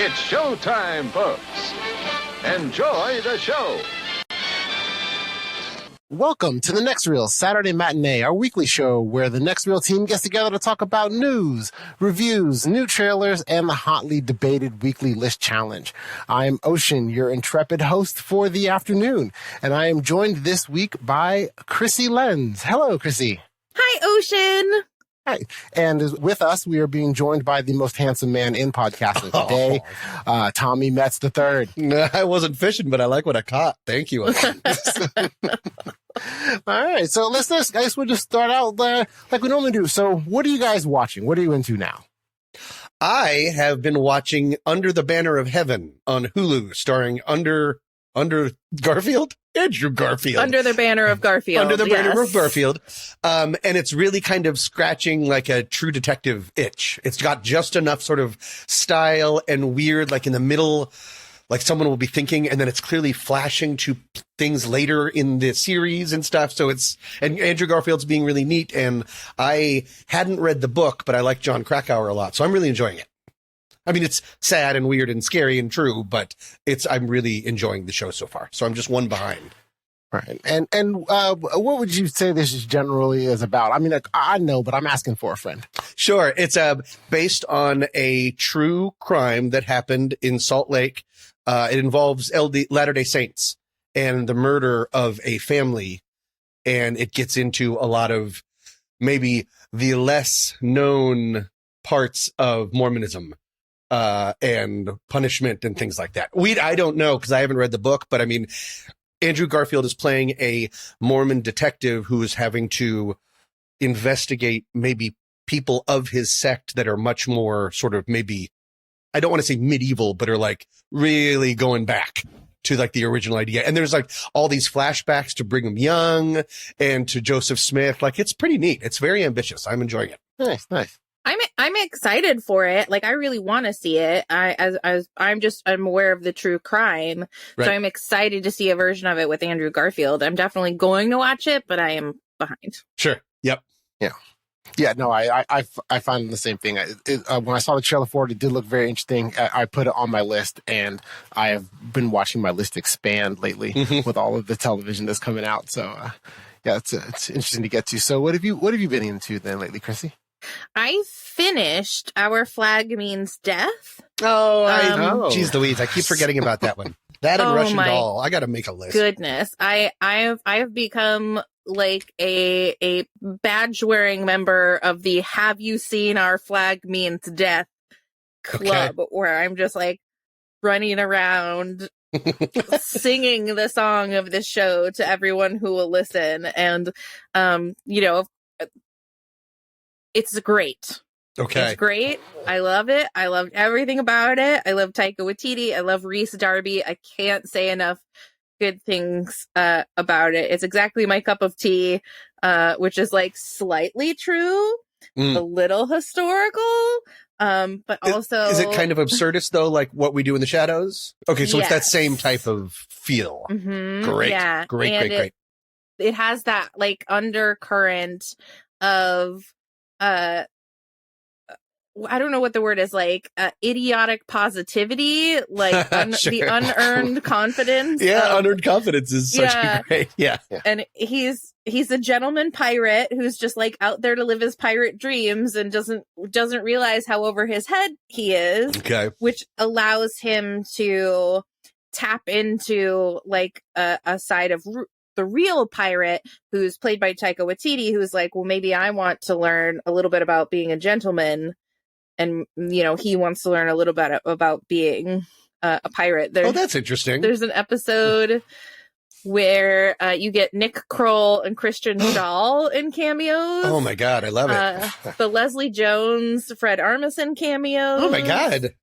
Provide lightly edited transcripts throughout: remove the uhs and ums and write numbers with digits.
It's showtime, folks. Enjoy the show. Welcome to the Next Reel Saturday Matinee, our weekly show where the Next Reel team gets together to talk about news, reviews, new trailers, and the hotly debated weekly list challenge. I'm Ocean, your intrepid host for the afternoon, and I am joined this week by Krissy Lenz. Hello, Krissy. Hi, Ocean. Hi. And with us, we are being joined by the most handsome man in podcasting today, Tommy Metz III. No, I wasn't fishing, but I like what I caught. Thank you. All right, so let's guys, we'll just start out like we normally do. So what are you guys watching? What are you into now? I have been watching Under the Banner of Heaven on Hulu, starring Under Garfield? Andrew Garfield. Under the Banner of Garfield. Under the Banner of Garfield. And it's really kind of scratching like a True Detective itch. It's got just enough sort of style and weird, like in the middle, like someone will be thinking, and then it's clearly flashing to things later in the series and stuff. So and Andrew Garfield's being really neat. And I hadn't read the book, but I like John Krakauer a lot. So I'm really enjoying it. I mean, it's sad and weird and scary and true, but I'm really enjoying the show so far. So I'm just one behind. Right. And what would you say this generally is about? I mean, like, I know, but I'm asking for a friend. Sure. It's based on a true crime that happened in Salt Lake. It involves Latter-day Saints and the murder of a family. And it gets into a lot of maybe the less known parts of Mormonism. And punishment and things like that. I don't know because I haven't read the book, but I mean, Andrew Garfield is playing a Mormon detective who is having to investigate maybe people of his sect that are much more sort of maybe, I don't want to say medieval, but are like really going back to like the original idea. And there's like all these flashbacks to Brigham Young and to Joseph Smith. Like it's pretty neat. It's very ambitious. I'm enjoying it. Nice. I'm excited for it. Like, I really want to see it. I'm aware of the true crime. Right. So I'm excited to see a version of it with Andrew Garfield. I'm definitely going to watch it, but I am behind. Sure. Yep. Yeah, no, I find the same thing. When I saw the trailer for it, it did look very interesting. I put it on my list, and I have been watching my list expand lately with all of the television that's coming out. So, yeah, it's interesting to get to. So what have you been into then lately, Krissy? I finished Our Flag Means Death. Oh, geez Louise, I keep forgetting about that one. That and Russian Doll. I got to make a list. Goodness, I have become like a badge wearing member of the Have You Seen Our Flag Means Death club, where I'm just like running around singing the song of the show to everyone who will listen, and it's great. Okay. It's great. I love it. I loved everything about it. I love Taika Waititi. I love Rhys Darby. I can't say enough good things about it. It's exactly my cup of tea, which is like slightly true, a little historical, but also... Is it kind of absurdist, though, like What We Do in the Shadows? Okay, so Yes. It's that same type of feel. Mm-hmm. Great. Yeah. Great. It has that like undercurrent of I don't know what the word is, like idiotic positivity, like Sure. the unearned confidence. Yeah, unearned confidence is such a great. Yeah. And he's a gentleman pirate who's just like out there to live his pirate dreams and doesn't realize how over his head he is. Okay. Which allows him to tap into like a side of the real pirate, who's played by Taika Waititi, who's like, well, maybe I want to learn a little bit about being a gentleman. And, he wants to learn a little bit about being a pirate. That's interesting. There's an episode where you get Nick Kroll and Christian Stahl in cameos. Oh, my God. I love it. The Leslie Jones, Fred Armisen cameos. Oh, my God.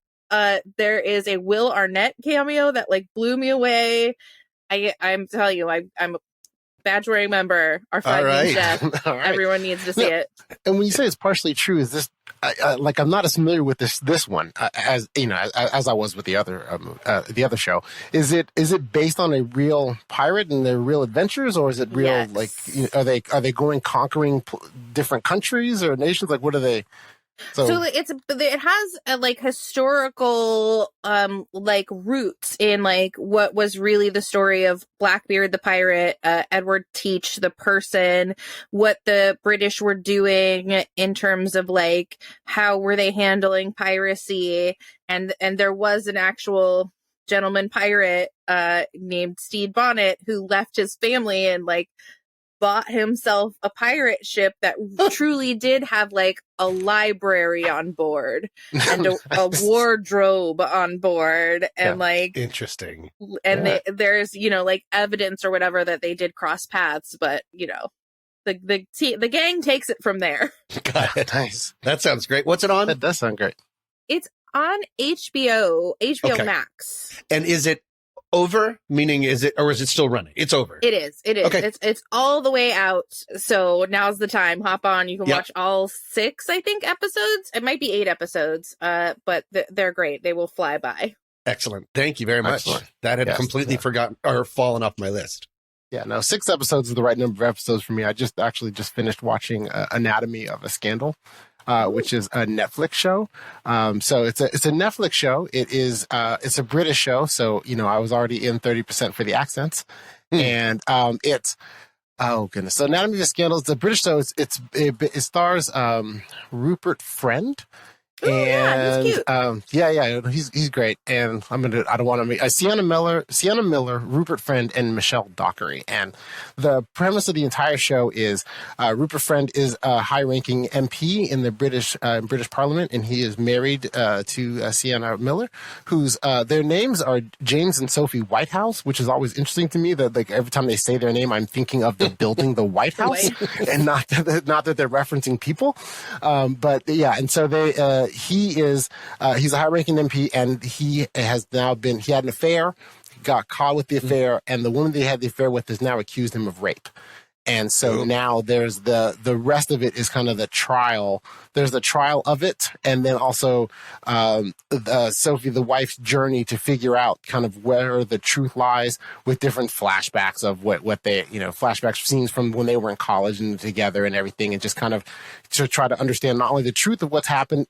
There is a Will Arnett cameo that like blew me away. I'm telling you, I'm a badge-wearing member. Our Flag Means Death. Right. Everyone needs to see it. And when you say it's partially true, is this I'm not as familiar with this one as I was with the other show. Is it based on a real pirate and their real adventures, or is it real? Yes. Like, are they going conquering different countries or nations? Like, what are they? So it has like historical like roots in like what was really the story of Blackbeard the pirate, Edward Teach the person, what the British were doing in terms of like how were they handling piracy, and there was an actual gentleman pirate named Stede Bonnet who left his family and like bought himself a pirate ship that truly did have like a library on board and a wardrobe on board and like interesting. And there's, you know, like evidence or whatever that they did cross paths, but you know, the gang takes it from there. Got it. Nice. That sounds great. What's it on? That does sound great. It's on HBO Okay. Max. And is it over? Meaning, is it still running? It's over. It is. Okay. It's all the way out. So now's the time. Hop on. You can watch all 6, I think, episodes. It might be 8 episodes. But they're great. They will fly by. Excellent. Thank you very much. Excellent. That had completely forgotten or fallen off my list. Yeah, no, 6 episodes is the right number of episodes for me. I just finished watching Anatomy of a Scandal, which is a Netflix show. So it's a Netflix show. It's a British show. So, you know, I was already in 30% for the accents. And it's, oh goodness. So Anatomy of a Scandal is a British show. It stars Rupert Friend. Ooh, and he's cute. He's great. And I don't want to make Sienna Miller, Rupert Friend, and Michelle Dockery. And the premise of the entire show is Rupert Friend is a high-ranking MP in the British Parliament, and he is married to Sienna Miller, whose their names are James and Sophie Whitehouse, which is always interesting to me. That like every time they say their name, I'm thinking of the building, the White House, and not that they're referencing people. But yeah, and so they. He's a high-ranking MP, and he had an affair, got caught with the affair, and the woman that he had the affair with has now accused him of rape. And so now there's the rest of it is kind of the trial. There's the trial of it, and then also Sophie, the wife's journey to figure out kind of where the truth lies with different flashbacks of what they, you know, flashbacks scenes from when they were in college and together and everything, and just kind of to try to understand not only the truth of what's happening,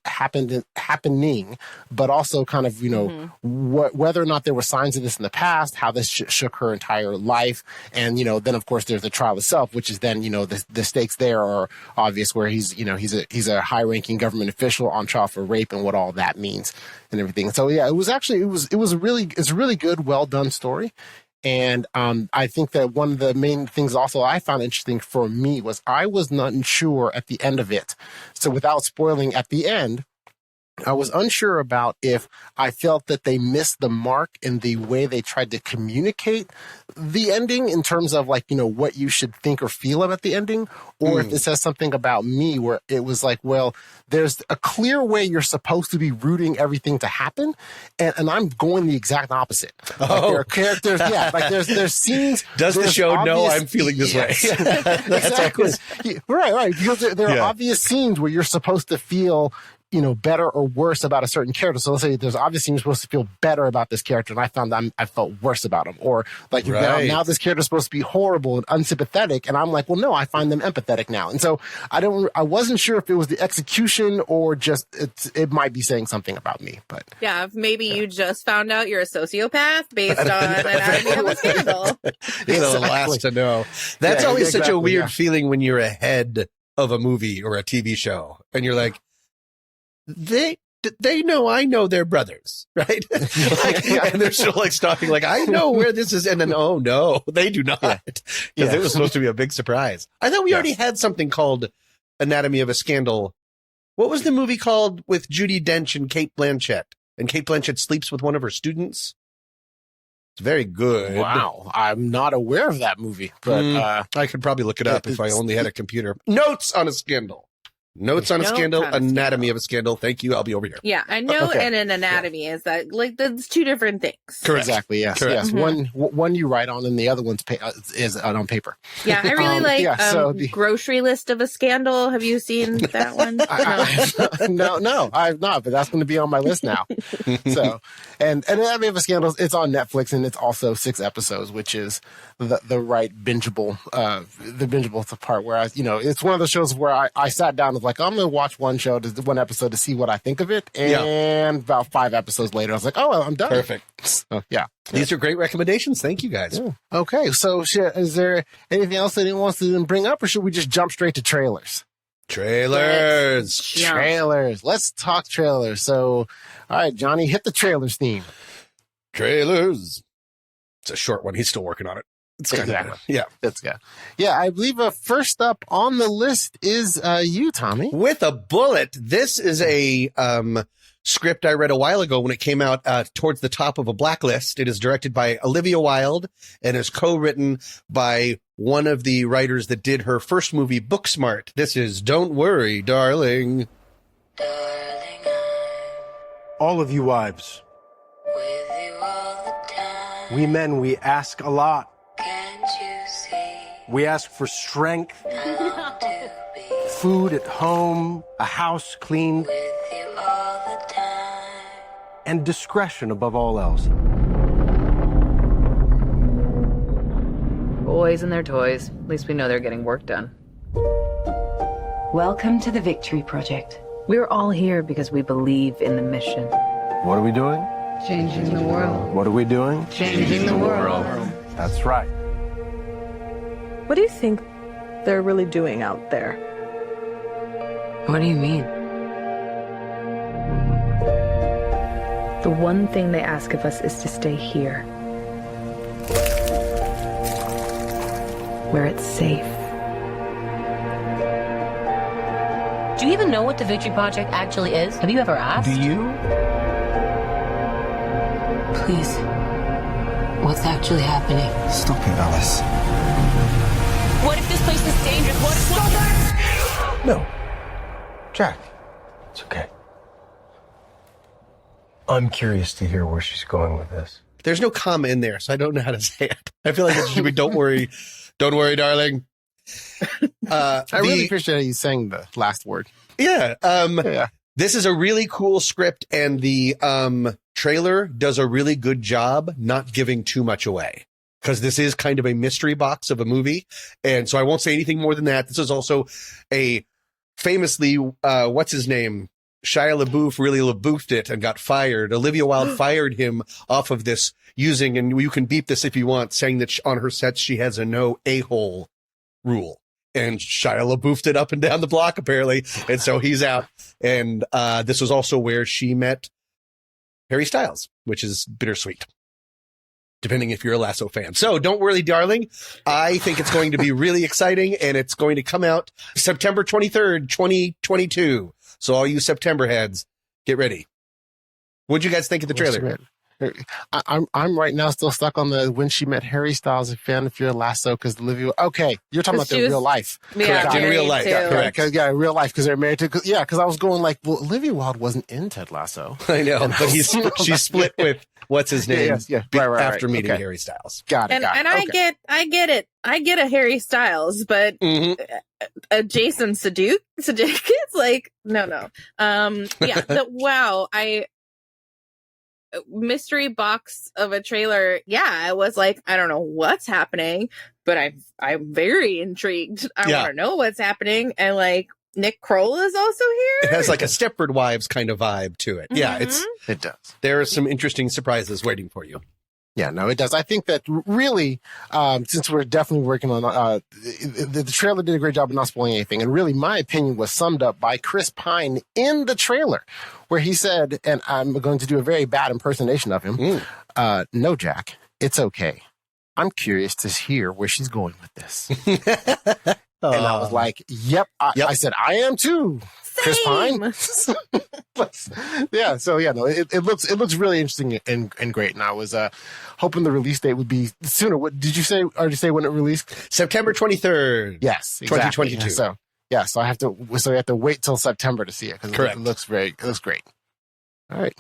but also kind of, you know, whether or not there were signs of this in the past, how this shook her entire life, and you know, then of course there's the trial itself, which is then, you know, the stakes there are obvious, where he's a high-ranking government official on trial for rape and what all that means and everything. So yeah, it was a really good, well done story. And I think that one of the main things also I found interesting for me was I was not sure at the end of it. So without spoiling, at the end, I was unsure about if I felt that they missed the mark in the way they tried to communicate the ending in terms of like, you know, what you should think or feel about the ending, or if it says something about me where it was like, well, there's a clear way you're supposed to be rooting everything to happen, and I'm going the exact opposite. Like there are characters, like there's scenes. Does the show know I'm feeling this way? Exactly. Right. Because there are obvious scenes where you're supposed to feel, you know, better or worse about a certain character. So let's say there's obviously you're supposed to feel better about this character, and I found I felt worse about him. Or like now this character is supposed to be horrible and unsympathetic, and I'm like, well, no, I find them empathetic now. And so I wasn't sure if it was the execution or just it might be saying something about me. But yeah, maybe you just found out you're a sociopath based on Anatomy of a Scandal. You're the last to know. That's always such a weird feeling when you're ahead of a movie or a TV show, and you're like, they know I know they're brothers, right? And they're still like stalking, like, I know where this is. And then, oh no, they do not. Because it was supposed to be a big surprise. I thought we already had something called Anatomy of a Scandal. What was the movie called with Judi Dench and Cate Blanchett? And Cate Blanchett sleeps with one of her students. It's very good. Wow. I'm not aware of that movie, but I could probably look it up if I only had a computer. Notes on a Scandal. Notes on a Scandal, Anatomy of a Scandal. Thank you. I'll be over here. Yeah, a note and an anatomy is that like that's two different things. Correct. Exactly. Yes. Correct. Yes. One you write on, and the other one's is on paper. Yeah, I really like Grocery List of a Scandal. Have you seen that one? No, I've not. But that's going to be on my list now. So, and Anatomy of a Scandal, it's on Netflix, and it's also 6 episodes, which is the right bingeable part where it's one of those shows where I sat down and of like, I'm going to watch one episode to see what I think of it. And about 5 episodes later, I was like, oh, well, I'm done. Perfect. So, yeah. These are great recommendations. Thank you, guys. Yeah. Okay. So is there anything else that anyone wants to bring up, or should we just jump straight to trailers? Trailers. Trailers. Let's talk trailers. So, all right, Johnny, hit the trailers theme. Trailers. It's a short one. He's still working on it. It's kind of, yeah. Yeah, I believe first up on the list is you, Tommy. With a Bullet. This is a script I read a while ago when it came out towards the top of a blacklist. It is directed by Olivia Wilde and is co-written by one of the writers that did her first movie, Booksmart. This is Don't Worry, Darling. All of you wives. With you all the time. We men, we ask a lot. Can't you see? We ask for strength, I want to be food at home, a house cleaned, with you all the time. and discretion above all else. Boys and their toys. At least we know they're getting work done. Welcome to the Victory Project. We're all here because we believe in the mission. What are we doing? Changing the world. What are we doing? Changing the world. That's right. What do you think they're really doing out there? What do you mean? The one thing they ask of us is to stay here. Where it's safe. Do you even know what the Victory Project actually is? Have you ever asked? Do you? Please. What's actually happening? Stop it, Alice. What if this place is dangerous? What if... Stop it! No. Jack, it's okay. I'm curious to hear where she's going with this. There's no comma in there, so I don't know how to say it. I feel like it should be Don't Worry, Darling. I really appreciate you saying the last word. Yeah. Yeah. This is a really cool script, and the trailer does a really good job not giving too much away, because this is kind of a mystery box of a movie. And so I won't say anything more than that. This is also a famously, what's his name? Shia LaBeouf really LaBeoufed it and got fired. Olivia Wilde fired him off of this using, and you can beep this if you want, saying that on her sets she has a no a-hole rule. And Shia LaBeoufed it up and down the block, apparently. And so he's out. And this was also where she met Harry Styles, which is bittersweet, depending if you're a Lasso fan. So Don't Worry, Darling. I think it's going to be really exciting, and it's going to come out September 23rd, 2022. So all you September heads, get ready. What'd you guys think of the trailer? I'm right now still stuck on the when she met Harry Styles, a fan if you're a Lasso, because Olivia. Okay, you're talking about their real life. Yeah, Correct, in real life. too. Correct. Yeah, real life, because they're married to. Yeah, because I was going like, well, Olivia Wilde wasn't in Ted Lasso. I know, but she split with what's his name? Right, after meeting okay. Harry Styles. Got it. And I get it. I get a Harry Styles, but a Jason Sudeikis, it's like no. Yeah. Wow. Mystery box of a trailer. Yeah, I was like, I don't know what's happening, but I'm very intrigued. I want to know what's happening. And like Nick Kroll is also here. It has like a Stepford Wives kind of vibe to it. Yeah, it does. There are some interesting surprises waiting for you. Yeah, no, it does. I think that really, since we're definitely working on, the trailer did a great job of not spoiling anything. And really, my opinion was summed up by Chris Pine in the trailer, where he said, and I'm going to do a very bad impersonation of him. No, Jack, it's okay. I'm curious to hear where she's going with this. And I was like, yep. I said, I am too. Chris Pine. Yeah. So yeah, no, it looks really interesting and great. And I was hoping the release date would be sooner. What did you say? Or did you say when it released? September 23rd. Yes, exactly. 2022. Yeah, so I have to. So we have to wait till September to see it because Correct. It looks great. All right,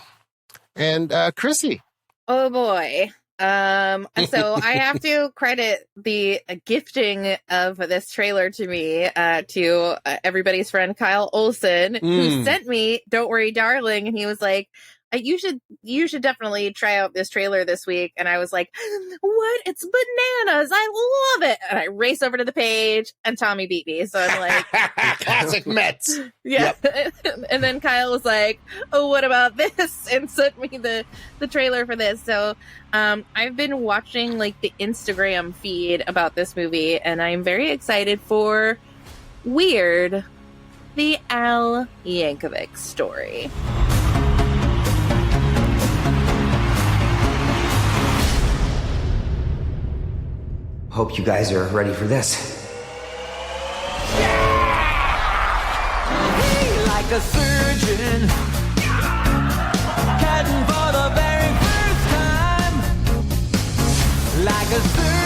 and Krissy. Oh boy. So I have to credit the gifting of this trailer to me, to everybody's friend Kyle Olson, who sent me Don't Worry, Darling. And he was like, you should definitely try out this trailer this week. And I was like, what? It's bananas. I love it. And I race over to the page and Tommy beat me. So I'm like, classic Mets. yeah. Yep. And then Kyle was like, oh, what about this? And sent me the trailer for this. So I've been watching like the Instagram feed about this movie, and I'm very excited for Weird, the Al Yankovic story. Hope you guys are ready for this. Hey, like a surgeon, cutting for the very first time. Like a surgeon.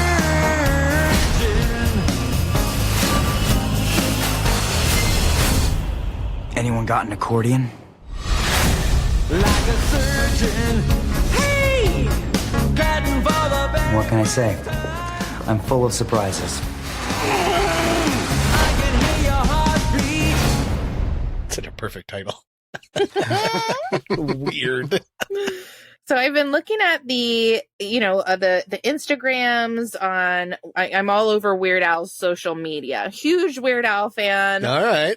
Anyone got an accordion? Like a surgeon. Hey, cutting for the very. What can I say? I'm full of surprises. I can hear your heartbeat. Such a perfect title. Weird. So I've been looking at the Instagrams on. I'm all over Weird Al's social media. Huge Weird Al fan. All right.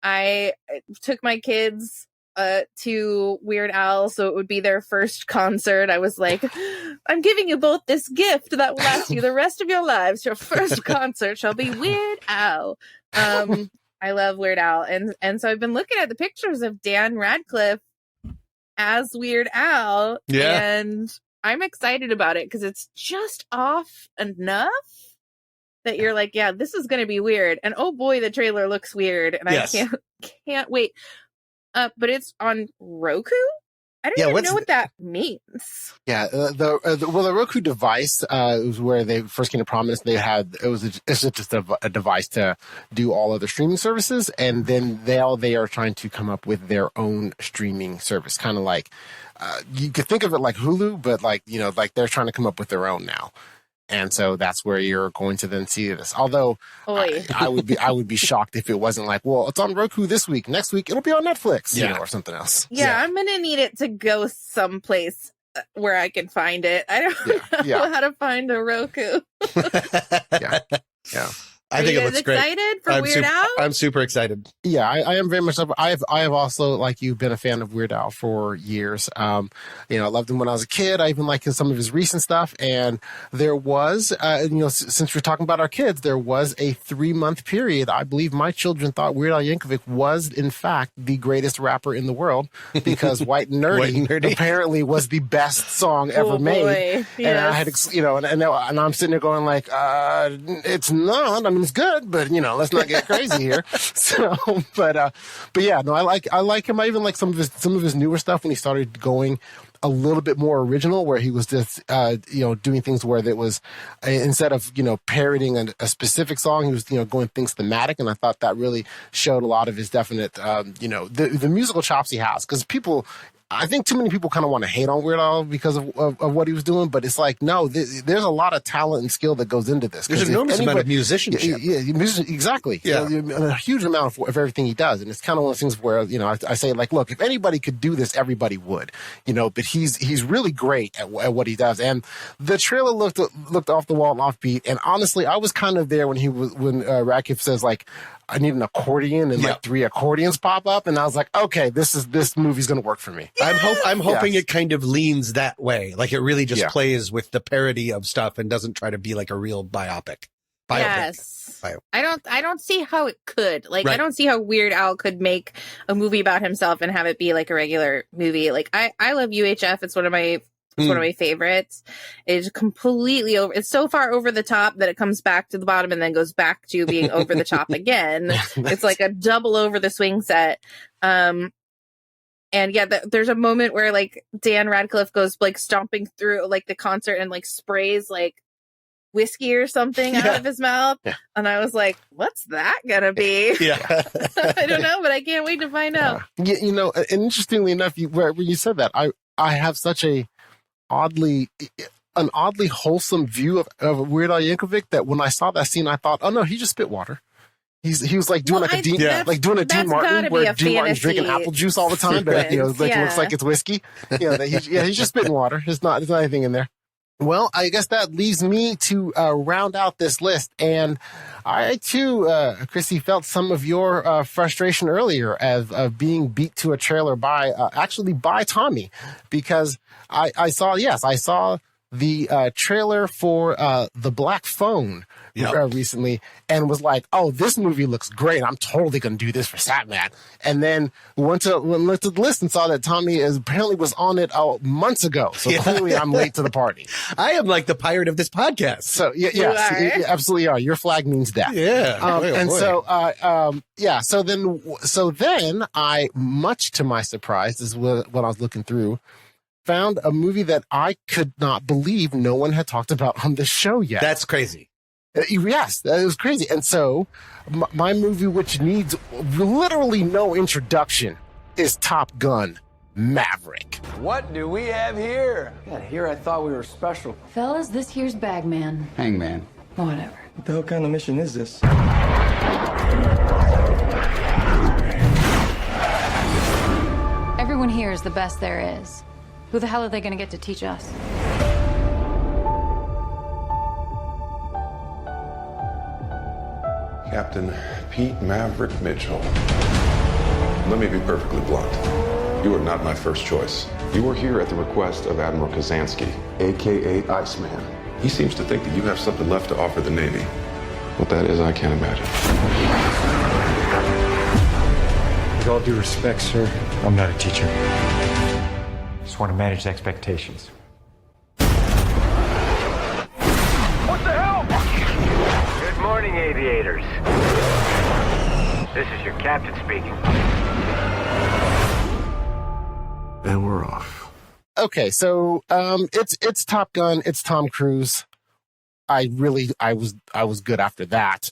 I took my kids to Weird Al, so it would be their first concert. I was like, I'm giving you both this gift that will last you the rest of your lives. Your first concert shall be Weird Al. I love Weird Al, and so I've been looking at the pictures of Dan Radcliffe as Weird Al, and I'm excited about it because it's just off enough that you're like, yeah, this is going to be weird. And oh boy, the trailer looks weird, and I can't wait. But it's on Roku. I don't even know what that means. Yeah, the Roku device was where they first came to prominence. It's just a device to do all other streaming services, and then they are trying to come up with their own streaming service, kind of like you could think of it like Hulu, but like they're trying to come up with their own now. And so that's where you're going to then see this. Although I would be shocked if it wasn't like, well, it's on Roku this week. Next week it'll be on Netflix, or something else. Yeah, I'm gonna need it to go someplace where I can find it. I don't know how to find a Roku. yeah. I think it looks great. Excited for Weird Al? I'm super excited. Yeah, I am very much. I have also, like you, been a fan of Weird Al for years. I loved him when I was a kid. I even liked some of his recent stuff. And there was, since we're talking about our kids, there was a 3-month period. I believe my children thought Weird Al Yankovic was, in fact, the greatest rapper in the world because White and Nerdy apparently was the best song ever made. Yes. And I had, and I'm sitting there going like, it's not. I mean, it's good, but let's not get crazy here. So, but yeah, no, I like him. I even like some of his newer stuff when he started going a little bit more original, where he was just doing things where it was instead of parodying a specific song, he was going things thematic, and I thought that really showed a lot of his definite the musical chops he has, because I think too many people kind of want to hate on Weird Al because of what he was doing, but it's like, no, there's a lot of talent and skill that goes into this. There's an enormous amount of musicianship. Exactly. Yeah. A huge amount of everything he does. And it's kind of one of those things where, I say, like, look, if anybody could do this, everybody would, but he's really great at what he does. And the trailer looked off the wall and offbeat. And honestly, I was kind of there when Radcliffe says, like, I need an accordion, and like 3 accordions pop up, and I was like, okay, this movie's gonna work for me. I'm hoping it kind of leans that way, like it really just plays with the parody of stuff and doesn't try to be like a real biopic. Yes, I don't see how it could. Like, I don't see how Weird Al could make a movie about himself and have it be like a regular movie. Like, I love UHF. It's one of my favorites. It's completely over. It's so far over the top that it comes back to the bottom and then goes back to being over the top again. It's like a double over the swing set. And yeah, there's a moment where like Dan Radcliffe goes like stomping through like the concert and like sprays like whiskey or something out of his mouth. Yeah. And I was like, what's that gonna be? Yeah. I don't know, but I can't wait to find out. Yeah, and interestingly enough, when you said that, I have such an oddly wholesome view of Weird Al Yankovic that when I saw that scene, I thought, oh no, he just spit water. He was like doing Well, like a Dean, that's- like doing a Dean that's gotta Martin be where a Dean Martin's drinking fantasy apple juice all the time, but sequence, like yeah. looks like it's whiskey. He's just spitting water. There's not anything in there. Well, I guess that leaves me to round out this list. And I, too, Krissy, felt some of your frustration earlier of being beat to a trailer by Tommy, because I saw the trailer for The Black Phone recently and was like, oh, this movie looks great. I'm totally going to do this for Satman. And then looked at the list and saw that Tommy apparently was on it months ago. So clearly I'm late to the party. I am like the pirate of this podcast. So you absolutely are. Your flag means death. Yeah. So then I, much to my surprise, is when I was looking through, found a movie that I could not believe no one had talked about on this show yet. That's crazy. Yes, that was crazy. And so my movie, which needs literally no introduction, is Top Gun Maverick. What do we have here? Yeah, here I thought we were special. Fellas, this here's Bagman. Hangman. Whatever. What the hell kind of mission is this? Everyone here is the best there is. Who the hell are they going to get to teach us? Captain Pete Maverick Mitchell. Let me be perfectly blunt. You are not my first choice. You are here at the request of Admiral Kazansky, a.k.a. Iceman. He seems to think that you have something left to offer the Navy. What that is, I can't imagine. With all due respect, sir, I'm not a teacher. Just want to manage expectations. What the hell? Good morning, aviators. This is your captain speaking. And we're off. Okay, so it's Top Gun, it's Tom Cruise. I was good after that.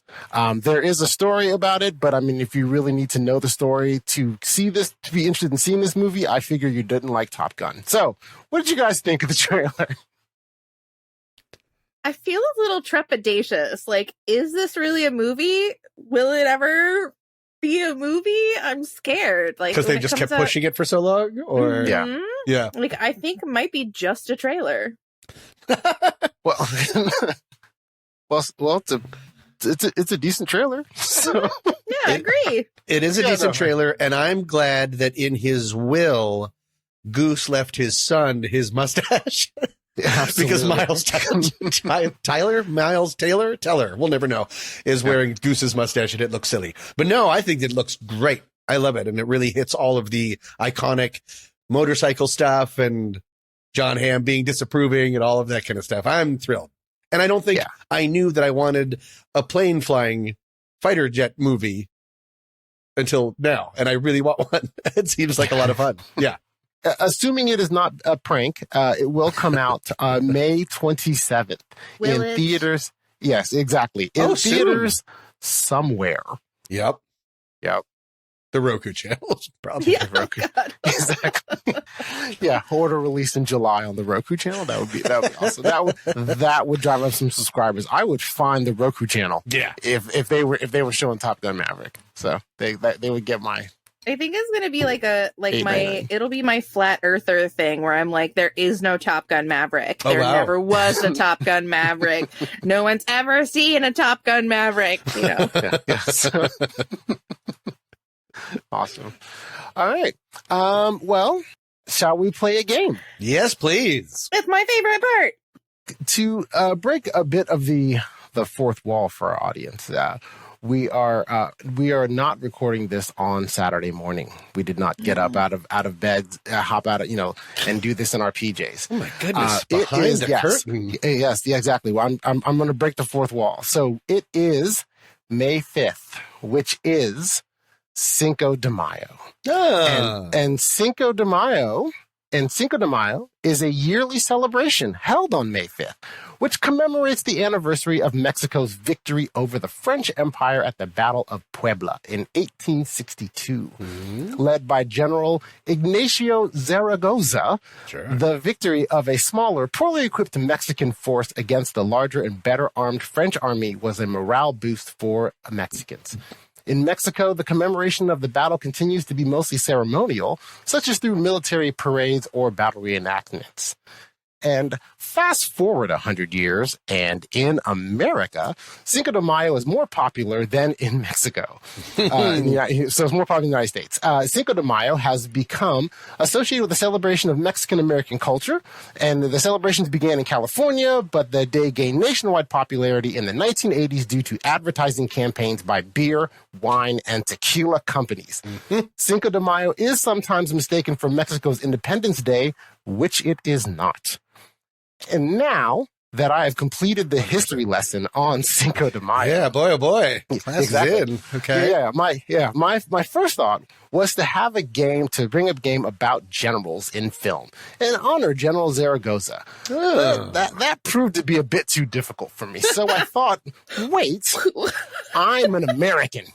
There is a story about it, but I mean, if you really need to know the story to see this, to be interested in seeing this movie, I figure you didn't like Top Gun. So, what did you guys think of the trailer? I feel a little trepidatious. Like, is this really a movie? Will it ever be a movie? I'm scared. Like, Because they just kept pushing it for so long? Or Yeah. Like, I think it might be just a trailer. Well, it's a decent trailer. So Yeah, I agree. It is a decent trailer, and I'm glad that in his will, Goose left his son his mustache. Because Miles Teller, we'll never know, is wearing Goose's mustache, and it looks silly. But no, I think it looks great. I love it, and it really hits all of the iconic motorcycle stuff and John Hamm being disapproving and all of that kind of stuff. I'm thrilled. And I don't think I knew that I wanted a plane flying fighter jet movie until now. And I really want one. It seems like a lot of fun. Yeah. Assuming it is not a prank, it will come out May 27th in theaters. Yes, exactly. In theaters somewhere. Yep. The Roku channel. Probably the Roku. Exactly. Yeah, order released in July on the Roku channel. That would be awesome. That would drive up some subscribers. I would find the Roku channel. Yeah. If they were showing Top Gun Maverick, so they would get my. I think it's gonna be like $8.99. it'll be my flat earther thing where I'm like, there is no Top Gun Maverick. Oh, There wow. never was a Top Gun Maverick. No one's ever seen a Top Gun Maverick. You know. So- Awesome. All right. Well, shall we play a game? Yes, please. It's my favorite part. To break a bit of the fourth wall for our audience, we are not recording this on Saturday morning. We did not get up out of bed, hop out of and do this in our PJs. Oh my goodness! It Behind is, the curtain. Yes, yeah, exactly. Well, I'm going to break the fourth wall. So it is May 5th, which is Cinco de Mayo. And Cinco de Mayo And Cinco de Mayo is a yearly celebration held on May 5th, which commemorates the anniversary of Mexico's victory over the French Empire at the Battle of Puebla in 1862. Led by General Ignacio Zaragoza, the victory of a smaller, poorly equipped Mexican force against the larger and better armed French army was a morale boost for Mexicans. In Mexico, the commemoration of the battle continues to be mostly ceremonial, such as through military parades or battle reenactments. And fast forward 100 years, and in America, Cinco de Mayo is more popular than in Mexico. So it's more popular in the United States. Cinco de Mayo has become associated with the celebration of Mexican-American culture, and the celebrations began in California, but the day gained nationwide popularity in the 1980s due to advertising campaigns by beer, wine, and tequila companies. Cinco de Mayo is sometimes mistaken for Mexico's Independence Day, which it is not. And now that I have completed the history lesson on Cinco de Mayo. Yeah, boy, oh boy. Class is in. Okay. My first thought was to have a game, to bring a game about generals in film and honor General Zaragoza. That proved to be a bit too difficult for me. So I thought, wait, I'm an American.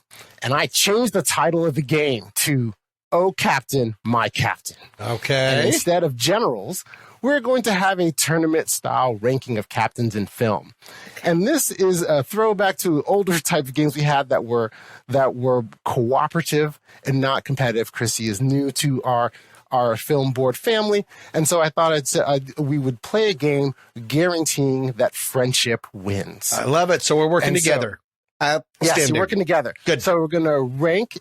And I changed the title of the game to Oh Captain, My Captain. Okay. And instead of generals, we're going to have a tournament-style ranking of captains in film. And this is a throwback to older type of games we had that were cooperative and not competitive. Krissy is new to our film board family, and so I thought we would play a game guaranteeing that friendship wins. I love it. So we're working together. Yes, you're working together. Good. So we're going to rank.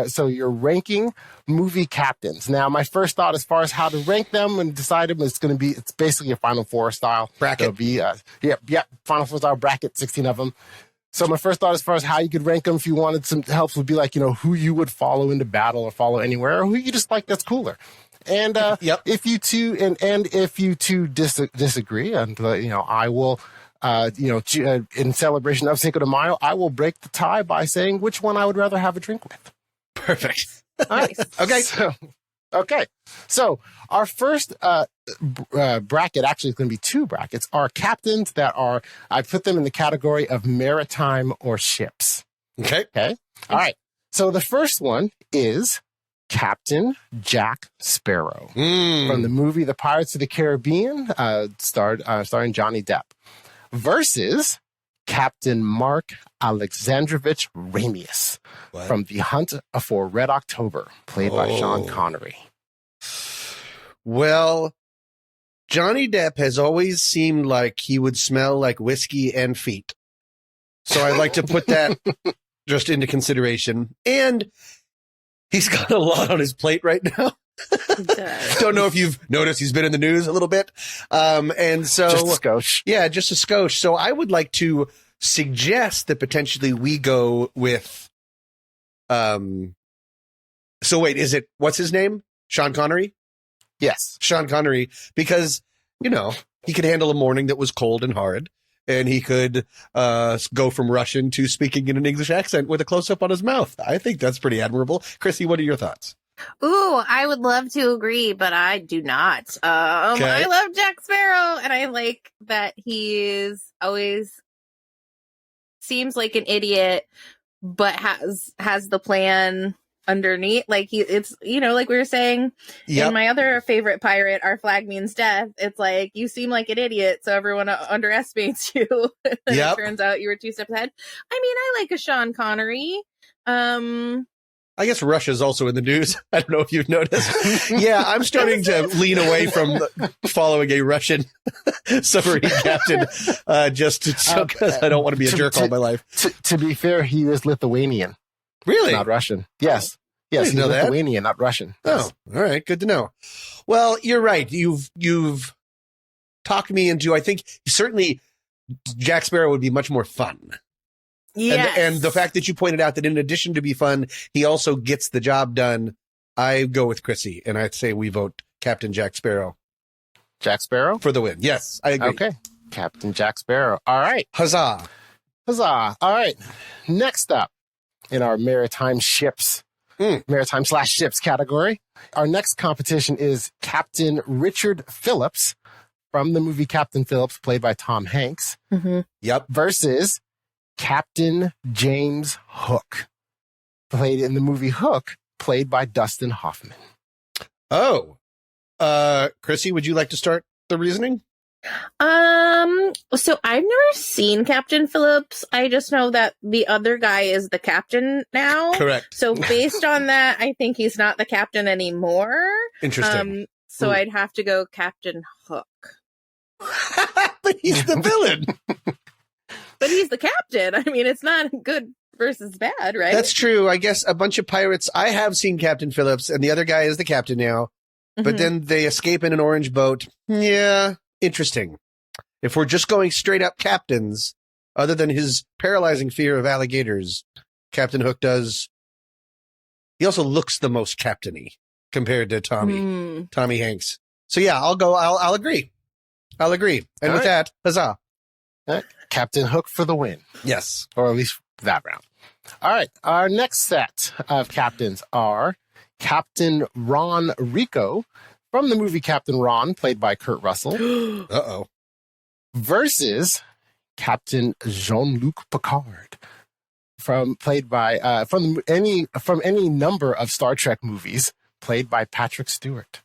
So you're ranking movie captains. Now, my first thought, as far as how to rank them and decide them, it's basically a Final Four style bracket. It'll be Final Four style bracket, 16 of them. So my first thought, as far as how you could rank them, if you wanted some help, would be like, who you would follow into battle or follow anywhere, or who you just like that's cooler. And if you two disagree, and I will. In celebration of Cinco de Mayo, I will break the tie by saying which one I would rather have a drink with. Perfect. Nice. Okay. So our first bracket, actually, is going to be two brackets, are captains I put them in the category of maritime or ships. Okay. All right. So the first one is Captain Jack Sparrow from the movie The Pirates of the Caribbean, starring Johnny Depp. Versus Captain Mark Alexandrovich Ramius from The Hunt for Red October, played by Sean Connery. Well, Johnny Depp has always seemed like he would smell like whiskey and feet. So I'd like to put that just into consideration. And he's got a lot on his plate right now. Don't know if you've noticed he's been in the news a little bit. And so just a skosh. Yeah, just a skosh. So I would like to suggest that potentially we go with so wait, what's his name? Sean Connery? Yes. Sean Connery, because he could handle a morning that was cold and hard, and he could go from Russian to speaking in an English accent with a close-up on his mouth. I think that's pretty admirable. Krissy, what are your thoughts? Ooh, I would love to agree, but I do not. I love Jack Sparrow, and I like that he's always seems like an idiot, but has the plan underneath. Like it's like we were saying in my other favorite pirate, Our Flag Means Death. It's like you seem like an idiot, so everyone underestimates you. And it turns out you were 2 steps ahead. I mean, I like a Sean Connery. I guess Russia's also in the news. I don't know if you've noticed. Yeah, I'm starting to lean away from following a Russian submarine captain just because I don't want to be a jerk all my life. To be fair, he is Lithuanian. Really? Not Russian. Yes. Yes, he's Lithuanian, not Russian. Yes. Oh, all right. Good to know. Well, you're right. You've talked me into, I think, certainly Jack Sparrow would be much more fun. Yes. And the fact that you pointed out that in addition to be fun, he also gets the job done. I go with Krissy, and I'd say we vote Captain Jack Sparrow. Jack Sparrow? For the win. Yes, I agree. Okay. Captain Jack Sparrow. All right. Huzzah. Huzzah. All right. Next up in our maritime ships, maritime/ships category, Our next competition is Captain Richard Phillips from the movie Captain Phillips, played by Tom Hanks. Yep. Versus Captain James Hook, played in the movie Hook, played by Dustin Hoffman. Oh. Krissy, would you like to start the reasoning? So I've never seen Captain Phillips. I just know that the other guy is the captain now. Correct. So based on that, I think he's not the captain anymore. Interesting. So I'd have to go Captain Hook. But he's the villain. But he's the captain. I mean, it's not good versus bad, right? That's true. I guess a bunch of pirates. I have seen Captain Phillips, and the other guy is the captain now. But then they escape in an orange boat. Yeah, interesting. If we're just going straight up captains, other than his paralyzing fear of alligators, Captain Hook does. He also looks the most captainy compared to Tommy Hanks. So yeah, I'll agree. I'll agree. And with that, huzzah. Captain Hook for the win. Yes. Or at least that round. All right. Our next set of captains are Captain Ron Rico from the movie Captain Ron, played by Kurt Russell. Uh-oh. Versus Captain Jean-Luc Picard, from any number of Star Trek movies, played by Patrick Stewart.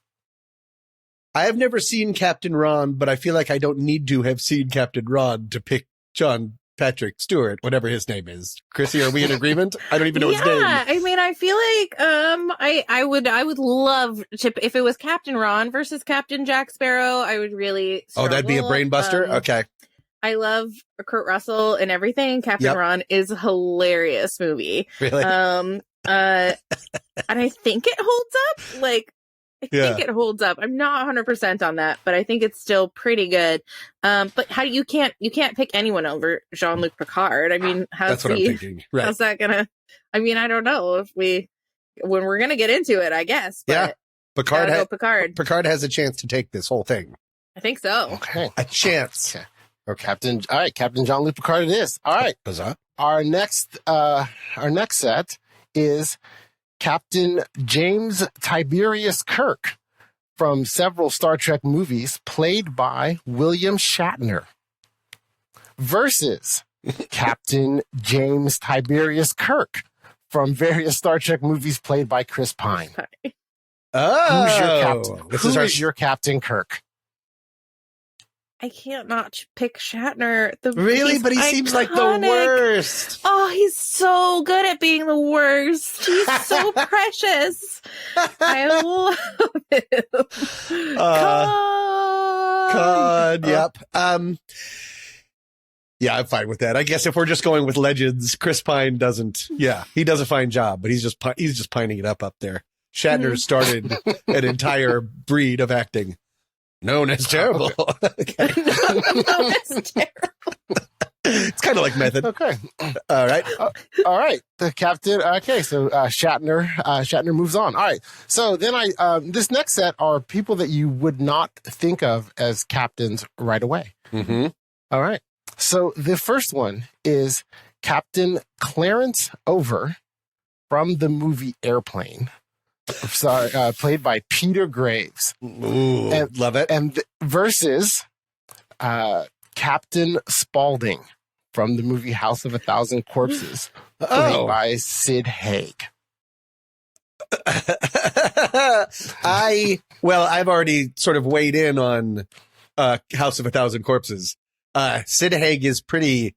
I have never seen Captain Ron, but I feel like I don't need to have seen Captain Ron to pick John Patrick Stewart, whatever his name is. Krissy, are we in agreement? I don't even know his name. Yeah, I mean, I feel like I would love to, if it was Captain Ron versus Captain Jack Sparrow, I would really struggle. Oh, that'd be a brain buster? Okay. I love Kurt Russell and everything. Captain Ron is a hilarious movie. Really? And I think it holds up. Like, I think it holds up. I'm not 100% on that, but I think it's still pretty good. But you can't pick anyone over Jean-Luc Picard. I mean, that's what I'm thinking. Right. How's that gonna? I mean, I don't know when we're gonna get into it, I guess. But Picard. Picard has a chance to take this whole thing. I think so. Okay, a chance. Okay. Or Captain. All right, Captain Jean-Luc Picard. It is. All right. Huzzah. Our next set is Captain James Tiberius Kirk from several Star Trek movies, played by William Shatner, versus Captain James Tiberius Kirk from various Star Trek movies, played by Chris Pine. Oh, who's your captain? Who is your Captain Kirk? I can't not pick Shatner. Really? But he seems like the worst. Oh, he's so good at being the worst. He's so precious. I love him. God, yep. Yeah, I'm fine with that. I guess if we're just going with legends, Chris Pine doesn't. Yeah, he does a fine job, but he's just pining it up there. Shatner started an entire breed of acting. Known as terrible. Known as terrible. It's kind of like method. Okay. All right. All right. The captain. Okay. So Shatner moves on. All right. So then this next set are people that you would not think of as captains right away. Mm-hmm. All right. So the first one is Captain Clarence Over from the movie Airplane. Played by Peter Graves. Ooh, love it. And versus Captain Spaulding from the movie House of a Thousand Corpses, played by Sid Haig. I've already sort of weighed in on House of a Thousand Corpses. Sid Haig is pretty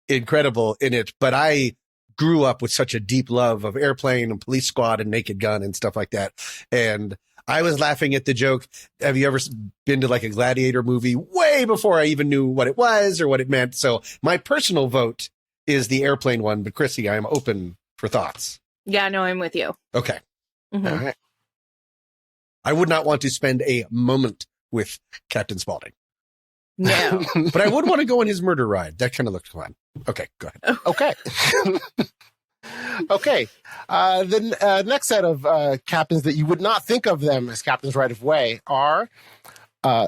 incredible in it, but I grew up with such a deep love of Airplane and Police Squad and Naked Gun and stuff like that. And I was laughing at the joke. Have you ever been to like a Gladiator movie way before I even knew what it was or what it meant? So my personal vote is the Airplane one, but Krissy, I am open for thoughts. Yeah, no, I'm with you. Okay. Mm-hmm. All right. I would not want to spend a moment with Captain Spaulding. No. But I would want to go on his murder ride. That kind of looked fun. Okay, go ahead. Okay. Okay. The next set of captains that you would not think of them as captains right away are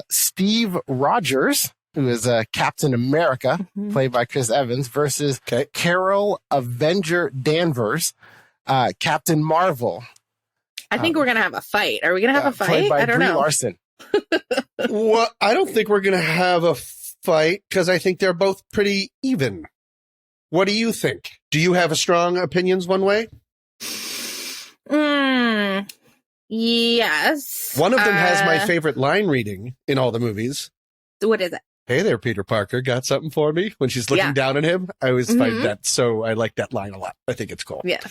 Steve Rogers, who is Captain America, played by Chris Evans, versus Carol Avenger Danvers, Captain Marvel, I think we're gonna have a fight. Are we gonna have a fight? Played by I don't Brie know. Larson. Well, I don't think we're going to have a fight because I think they're both pretty even. What do you think? Do you have a strong opinions one way? Yes. One of them has my favorite line reading in all the movies. What is it? Hey there, Peter Parker. Got something for me? When she's looking down at him. I always find that I like that line a lot. I think it's cool. Yeah.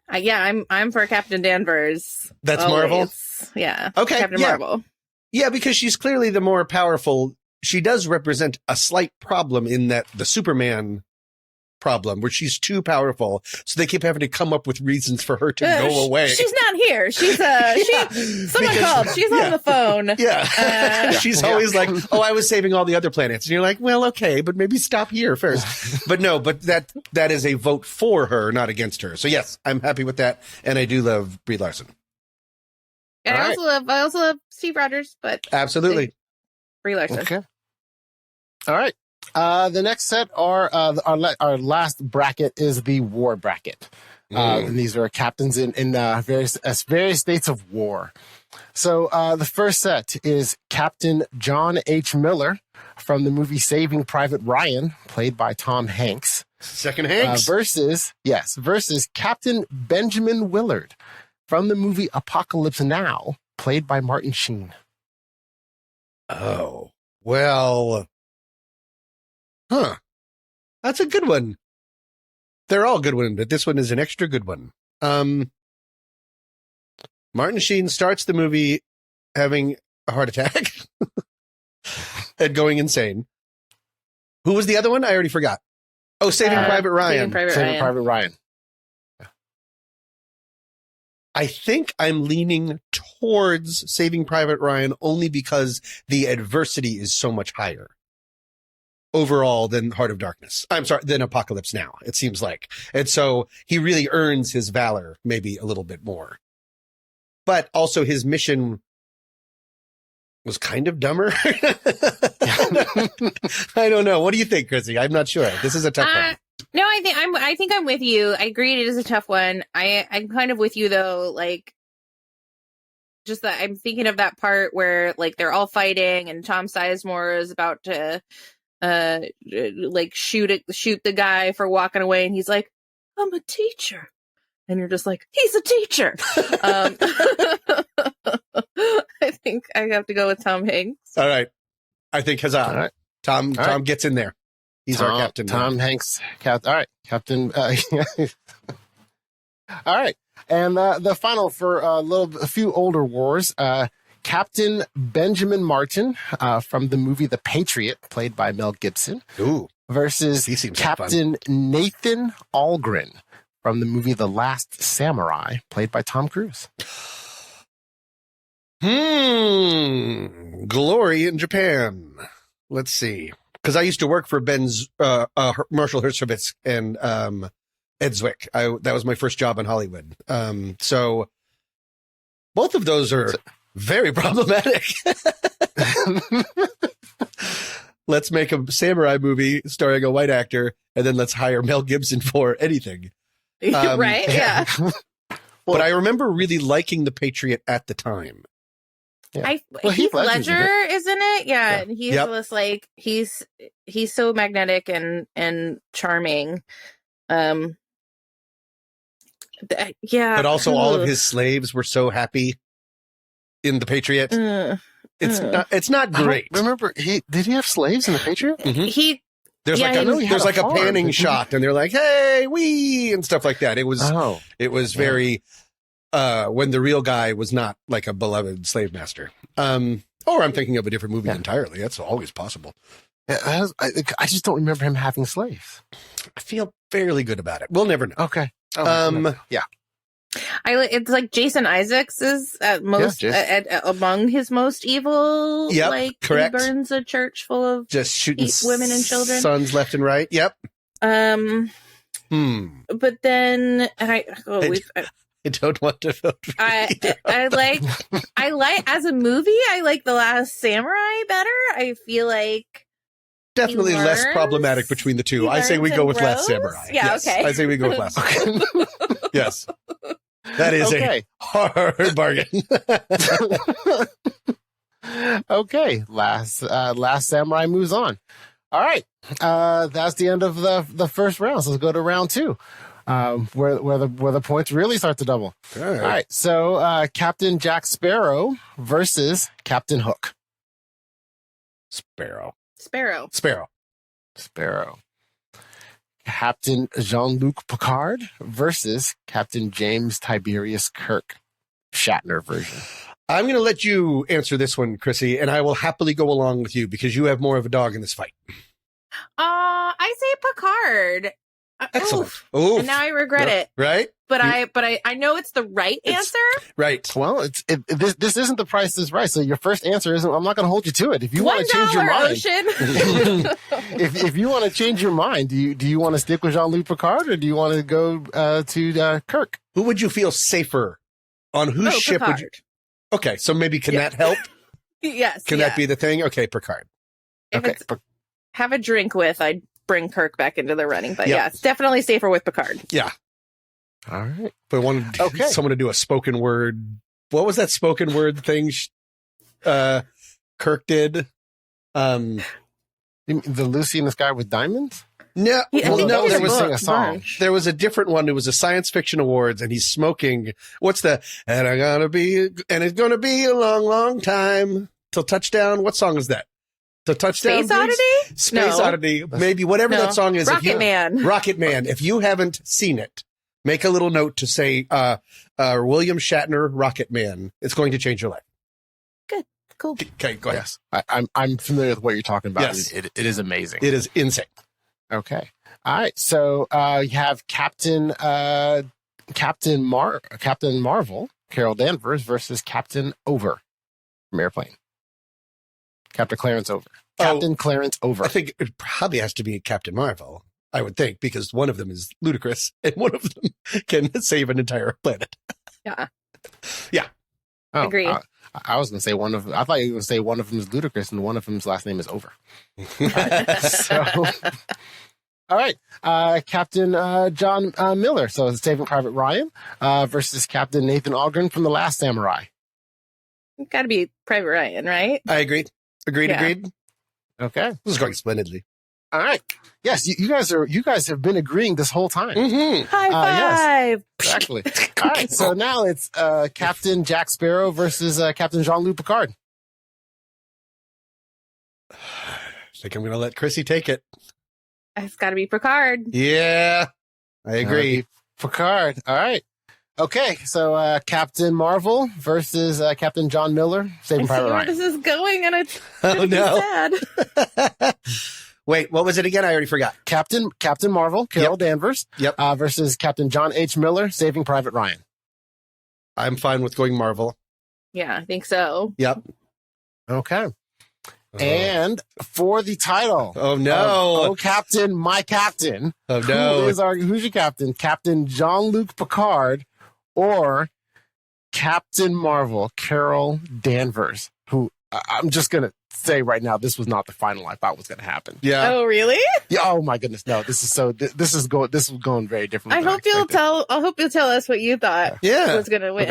I'm for Captain Danvers. That's always. Marvel? Yeah. Okay. Captain Marvel. Yeah, because she's clearly the more powerful. She does represent a slight problem in that the Superman problem where she's too powerful. So they keep having to come up with reasons for her to go away. She's not here. She's someone called. She's on the phone. Yeah. She's always like, oh, I was saving all the other planets. And you're like, well, okay, but maybe stop here first. But no, but that is a vote for her, not against her. So yes, I'm happy with that. And I do love Brie Larson. And I also love Steve Rogers, but absolutely Brie Larson. Okay. All right. The next set are our last bracket is the war bracket. And these are captains in various states of war. So the first set is Captain John H. Miller from the movie Saving Private Ryan, played by Tom Hanks. Second Hanks. Versus Captain Benjamin Willard from the movie Apocalypse Now, played by Martin Sheen. Oh, well. Huh. That's a good one. They're all good ones, but this one is an extra good one. Martin Sheen starts the movie having a heart attack and going insane. Who was the other one? I already forgot. Oh, Saving Private Ryan. Saving Private Ryan. I think I'm leaning towards Saving Private Ryan only because the adversity is so much higher overall than Heart of Darkness. I'm sorry, than Apocalypse Now, it seems like. And so he really earns his valor maybe a little bit more. But also his mission was kind of dumber. I don't know. What do you think, Krissy? I'm not sure. This is a tough one. No, I think I'm with you. I agree it is a tough one. I'm kind of with you though, like just that I'm thinking of that part where like they're all fighting and Tom Sizemore is about to like shoot the guy for walking away and he's like, I'm a teacher. And you're just like, he's a teacher. I think I have to go with Tom Hanks. All right. I think huzzah. All right. Tom gets in there. He's our captain. Tom Hanks. All right. Captain. All right. And the final for a few older wars, Captain Benjamin Martin from the movie The Patriot, played by Mel Gibson. Ooh. Versus Captain Nathan Algren from the movie The Last Samurai, played by Tom Cruise. Glory in Japan. Let's see. Because I used to work for Marshall Herskovitz and Ed Zwick. That was my first job in Hollywood. So both of those are very problematic. Let's make a samurai movie starring a white actor, and then let's hire Mel Gibson for anything. Right? Yeah. But I remember really liking The Patriot at the time. Yeah. Heath Ledger is in it. Yeah. And he's just like, he's so magnetic and charming. Yeah. But also all of his slaves were so happy in The Patriot. It's not great. Remember, did he have slaves in The Patriot? Mm-hmm. There's like a panning shot and they're like, hey, wee, and stuff like that. It was very, when the real guy was not like a beloved slave master. Or I'm thinking of a different movie entirely. That's always possible. I just don't remember him having slaves. I feel fairly good about it. We'll never know. Okay. Yeah. It's like Jason Isaacs is at most among his most evil. Yep, like correct. He burns a church full of just shooting women and children, sons left and right. Yep. But then I don't want to vote for I like as a movie. I like The Last Samurai better. I feel like definitely less problematic between the two. I say we go with Last Samurai. Yeah. Yes. Okay. I say we go with Last Samurai. Yes. That is Okay. a hard bargain. Okay, last samurai moves on. All right, that's the end of the first round. So let's go to round two, where the points really start to double. All All right, so Captain Jack Sparrow versus Captain Hook. Sparrow. Captain Jean-Luc Picard versus Captain James Tiberius Kirk, Shatner version. I'm going to let you answer this one, Krissy, and I will happily go along with you because you have more of a dog in this fight. I say Picard. Excellent. Oof. And now I regret it. Right? But I know it's the right answer. Right. Well, this isn't the Price is Right. So your first answer isn't. I'm not going to hold you to it. If you want to change your mind, Ocean. if you want to change your mind, do you want to stick with Jean-Luc Picard or do you want to go to Kirk? Who would you feel safer on? Whose ship Picard. would you? Okay, so maybe can that help? Yes. Can that be the thing? Okay, Picard. If Okay. it's have a drink with, I'd bring Kirk back into the running. But Yep. yeah, it's definitely safer with Picard. Yeah. All right. But I wanted Okay. someone to do a spoken word. What was that spoken word thing Kirk did? The Lucy in the Sky with Diamonds? No, Yeah, I well, think no, he there did was a song. bunch. There was a different one. It was a science fiction awards, and he's smoking. What's the? And I'm gonna be, and it's gonna be a long, long time till touchdown. What song is that? The touchdown. Space Oddity? Space No. Oddity. Maybe whatever No. that song is. Rocket Man. Rocket Man. If you haven't seen it, make a little note to say William Shatner, Rocket Man. It's going to change your life. Good. Cool. Okay, go ahead. Yes. I'm familiar with what you're talking about. Yes. It is amazing. It is insane. Okay. All right. So you have Captain Marvel, Carol Danvers versus Captain Over from Airplane. Captain Clarence Over. Captain Clarence Over. I think it probably has to be Captain Marvel. I would think because one of them is ludicrous and one of them can save an entire planet. Yeah. Yeah. Oh, Agree. I was going to say I thought you were going to say one of them is ludicrous and one of them's last name is Over. All right. Captain John Miller. So it's Saving Private Ryan versus Captain Nathan Ogren from The Last Samurai. Got to be Private Ryan, right? I agree. Agreed. Yeah. Okay. This is going splendidly. All right. Yes, you guys have been agreeing this whole time. Mm-hmm. High five. Yes, exactly. All right. So now it's Captain Jack Sparrow versus Captain Jean-Luc Picard. I think I'm going to let Krissy take it. It's got to be Picard. Yeah, I agree. Picard. All right. Okay. So Captain Marvel versus Captain John Miller, Saving I see Private where Ryan. this is going, and it's Oh, gonna be no. sad. Wait, what was it again? I already forgot. Captain Marvel, Carol Danvers, versus Captain John H. Miller, Saving Private Ryan. I'm fine with going Marvel. Yeah, I think so. Yep. Okay. And for the title. Oh, no. Oh, Captain, my Captain. Oh, no. Who's your Captain? Captain Jean-Luc Picard or Captain Marvel, Carol Danvers, who I'm just going to say right now, this was not the final I thought was going to happen. Yeah. Oh, really? Yeah. Oh my goodness. No, this is going very different. I hope you'll tell us what you thought was going to win.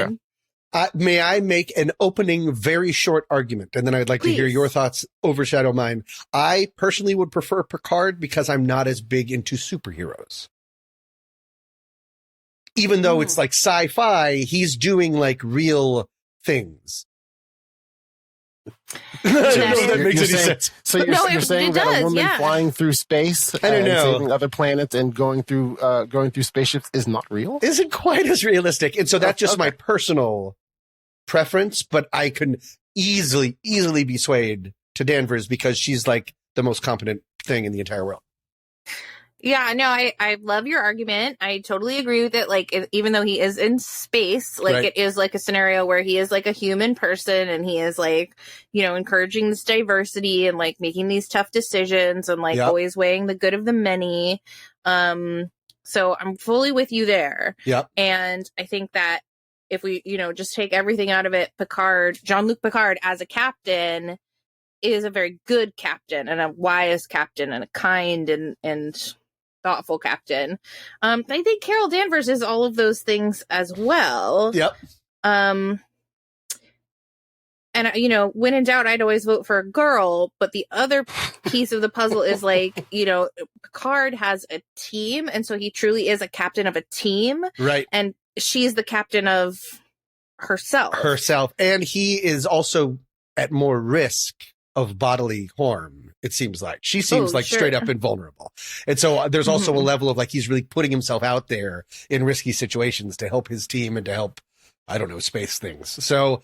Okay. May I make an opening, very short argument, and then I'd like to hear your thoughts overshadow mine. I personally would prefer Picard because I'm not as big into superheroes. Even though it's like sci-fi, he's doing like real things. I don't know if that makes any sense. So you're saying that a woman flying through space and saving other planets and going through spaceships is not real? Isn't quite as realistic. And so that's just my personal preference, but I can easily be swayed to Danvers because she's like the most competent thing in the entire world. Yeah, no, I love your argument. I totally agree with it. Like, even though he is in space, like it is like a scenario where he is like a human person and he is like, you know, encouraging this diversity and like making these tough decisions and like always weighing the good of the many. So I'm fully with you there. Yep. And I think that if we, you know, just take everything out of it, Jean-Luc Picard as a captain is a very good captain and a wise captain and a kind and thoughtful captain. I think Carol Danvers is all of those things as well. Yep. And, you know, when in doubt, I'd always vote for a girl. But the other piece of the puzzle is like, you know, Picard has a team. And so he truly is a captain of a team. Right. And she's the captain of herself. And he is also at more risk of bodily harm, it seems like. She seems like straight up invulnerable. And so there's also a level of like he's really putting himself out there in risky situations to help his team and to help, I don't know, space things. So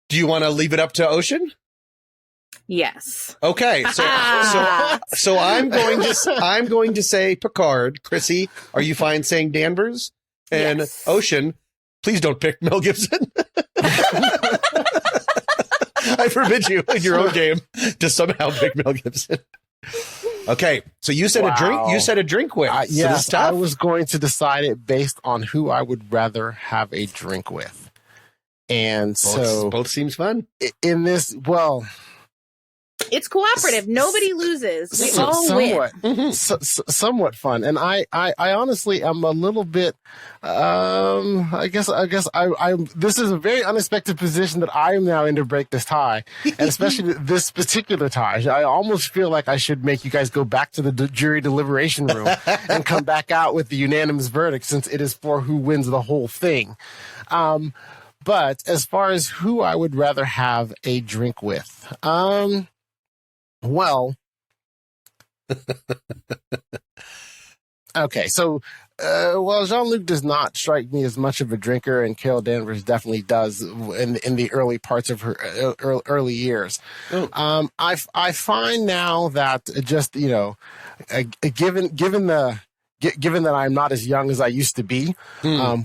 do you want to leave it up to Ocean? Yes. Okay. So I'm going to say Picard. Krissy, are you fine saying Danvers? And yes. Ocean, please don't pick Mel Gibson. I forbid you in your own game to somehow pick Mel Gibson. Okay, so you said a drink. You said a drink with. Yes, I was going to decide it based on who I would rather have a drink with. And both seems fun. In this, well, it's cooperative. Nobody loses. We all win. Somewhat fun. And I honestly am a little bit, I guess this is a very unexpected position that I am now in to break this tie, and especially this particular tie. I almost feel like I should make you guys go back to the jury deliberation room and come back out with the unanimous verdict, since it is for who wins the whole thing. But as far as who I would rather have a drink with, well, okay, so, Jean-Luc does not strike me as much of a drinker, and Carol Danvers definitely does in the early parts of her early years. Oh. I find now that just, you know, given that I'm not as young as I used to be,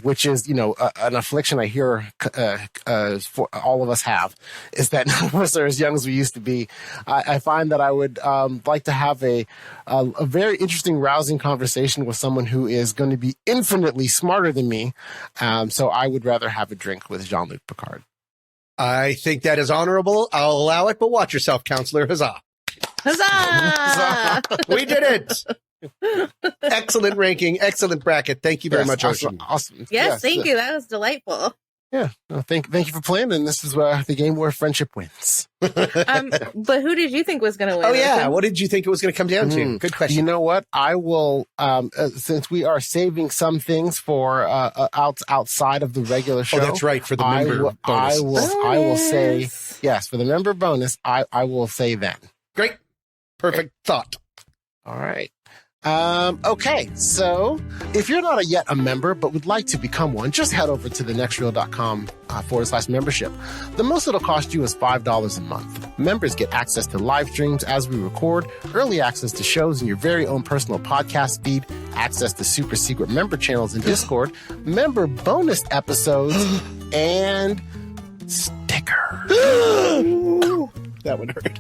which is, you know, an affliction I hear for all of us have, is that none of us are as young as we used to be. I find that I would like to have a very interesting, rousing conversation with someone who is going to be infinitely smarter than me. So I would rather have a drink with Jean-Luc Picard. I think that is honorable. I'll allow it, but watch yourself, counselor. Huzzah! Huzzah! We did it! Excellent ranking, excellent bracket. Thank you very much, Ocean. Awesome. Yes, thank you. That was delightful. Yeah, thank you for playing. And this is the game where friendship wins. But who did you think was going to win? Oh yeah, what did you think it was going to come down to? Good question. You know what? I will, since we are saving some things for outside of the regular show. Oh, that's right, for the member bonus. I will say yes for the member bonus. I will say then. Great, perfect thought. All right. Okay, so if you're not yet a member but would like to become one, just head over to thenextreel.com/membership. The most it'll cost you is $5 a month. Members get access to live streams as we record, early access to shows in your very own personal podcast feed, access to super secret member channels in Discord, member bonus episodes, and stickers. That would hurt.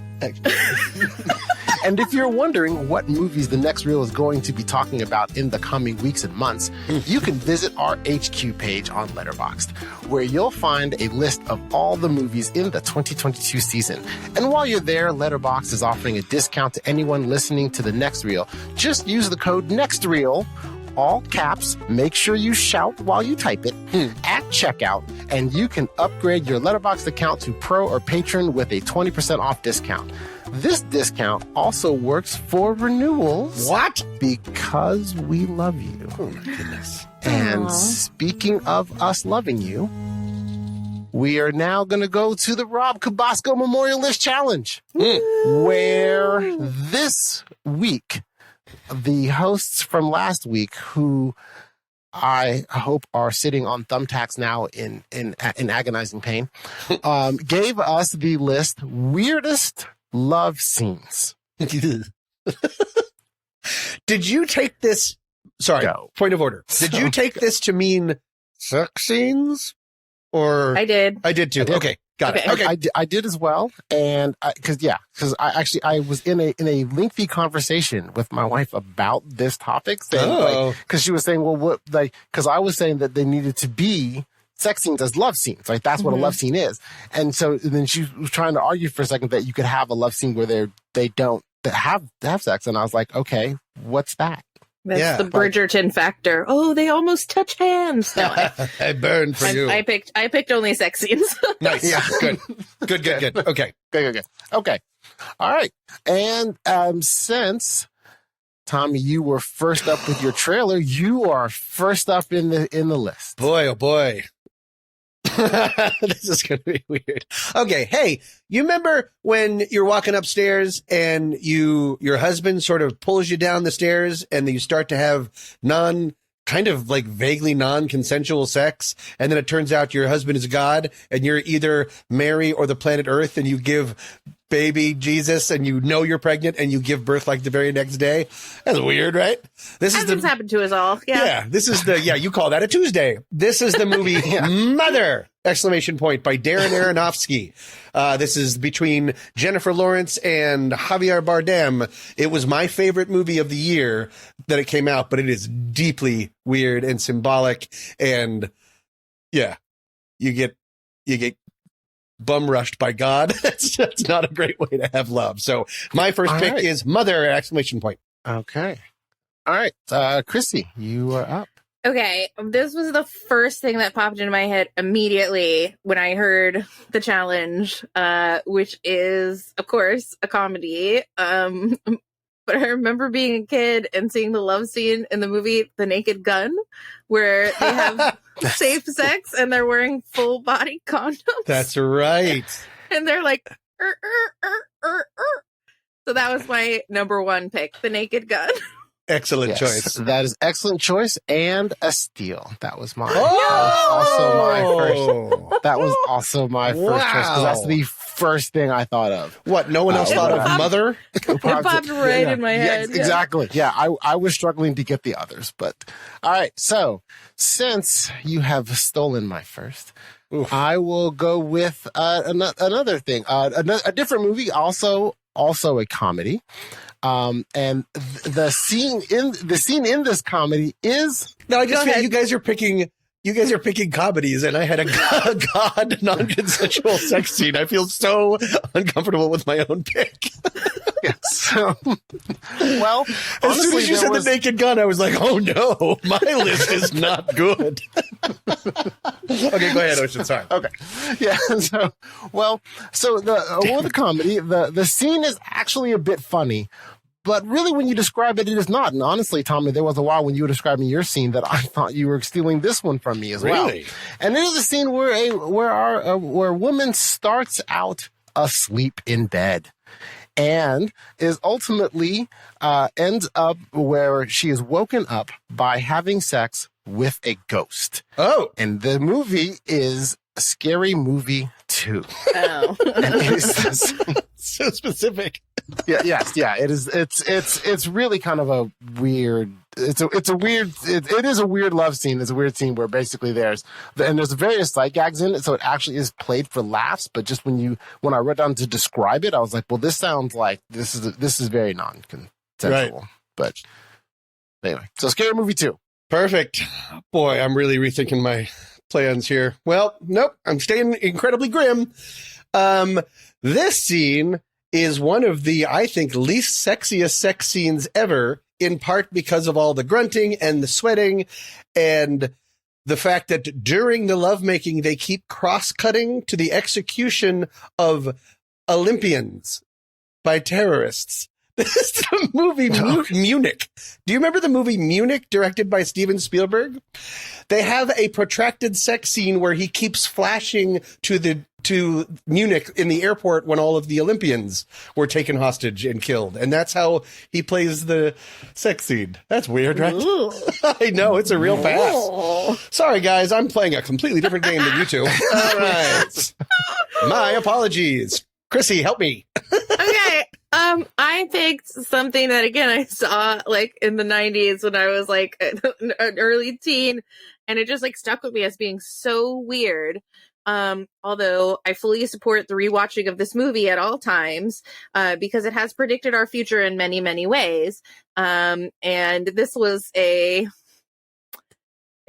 And if you're wondering what movies The Next Reel is going to be talking about in the coming weeks and months, you can visit our HQ page on Letterboxd, where you'll find a list of all the movies in the 2022 season. And while you're there, Letterboxd is offering a discount to anyone listening to The Next Reel. Just use the code NEXTREEL, all caps, make sure you shout while you type it, at checkout, and you can upgrade your Letterboxd account to Pro or Patron with a 20% off discount. This discount also works for renewals. What? Because we love you. Oh my goodness. And speaking of us loving you, we are now going to go to the Rob Cabasco Memorial List Challenge, where this week, the hosts from last week, who I hope are sitting on thumbtacks now in agonizing pain, gave us the list weirdest love scenes. Did you take this? Sorry, point of order. Did you take this to mean sex scenes? Or I did. I did too. Okay, got it. Okay, I did as well, and because I was in a lengthy conversation with my wife about this topic, because she was saying, well, because I was saying that they needed to be sex scenes as love scenes, like that's what a love scene is, and so then she was trying to argue for a second that you could have a love scene where they don't have sex, and I was like, okay, what's that? That's the Bridgerton factor. Oh, they almost touch hands. No, I burned for you. I picked only sex scenes. Nice. Yeah. Good. Okay. Good. Okay. All right. And since Tommy, you were first up with your trailer, you are first up in the list. Boy, oh boy. This is going to be weird. Okay. Hey, you remember when you're walking upstairs and your husband sort of pulls you down the stairs and then you start to have kind of like vaguely non-consensual sex. And then it turns out your husband is God and you're either Mary or the planet Earth and you give baby Jesus and you know you're pregnant and you give birth like the very next day. That's weird, right? This happened to us all. Yeah. This is you call that a Tuesday. This is the movie Mother! By Darren Aronofsky. This is between Jennifer Lawrence and Javier Bardem. It was my favorite movie of the year that it came out, but it is deeply weird and symbolic. And yeah, you get bum rushed by God. That's not a great way to have love. So my first pick is Mother! Okay. All right. Krissy, you are up. Okay, this was the first thing that popped into my head immediately when I heard the challenge, which is, of course, a comedy. But I remember being a kid and seeing the love scene in the movie The Naked Gun, where they have safe sex and they're wearing full body condoms. That's right. And they're like, So that was my number one pick, The Naked Gun. Excellent choice. That is excellent choice and a steal. That was mine. Oh! That was also my first choice because that's the first thing I thought of. What? No one else thought of Mother? It popped right in my head. Exactly. Yeah, I was struggling to get the others, but all right. So since you have stolen my first, I will go with another thing, a different movie, also a comedy. And the scene in this comedy is no. I just feel you guys are picking comedies, and I had a God non-consensual sex scene. I feel so uncomfortable with my own pick. So, well, as soon as you said The Naked Gun, I was like, "Oh no, my list is not good." Okay, go ahead, Ocean. Sorry. Okay, yeah. So the comedy, the scene is actually a bit funny. But really, when you describe it, it is not. And honestly, Tommy, there was a while when you were describing your scene that I thought you were stealing this one from me as well. Really? And it is a scene where a woman starts out asleep in bed and is ultimately ends up where she is woken up by having sex with a ghost. Oh. And the movie is Scary Movie 2. Oh. And it is so specific. Yeah. It is. It's really kind of a weird. It is a weird love scene. It's a weird scene where basically there's various sight gags in it, so it actually is played for laughs. But just when I wrote down to describe it, I was like, well, this sounds like this is very non-consensual. Right. But anyway, so Scary Movie 2. Perfect. Boy, I'm really rethinking my plans here. Well, nope. I'm staying incredibly grim. This scene is one of the, I think, least sexiest sex scenes ever, in part because of all the grunting and the sweating and the fact that during the lovemaking, they keep cross-cutting to the execution of Olympians by terrorists. This is the movie Munich. Do you remember the movie Munich, directed by Steven Spielberg? They have a protracted sex scene where he keeps flashing to Munich in the airport when all of the Olympians were taken hostage and killed. And that's how he plays the sex scene. That's weird, right? I know, it's a real pass. Sorry, guys, I'm playing a completely different game than you two. All right. My apologies. Krissy, help me. Okay. I picked something that, again, I saw like in the 90s when I was like an early teen, and it just like stuck with me as being so weird. Although I fully support the rewatching of this movie at all times, because it has predicted our future in many, many ways. And this was a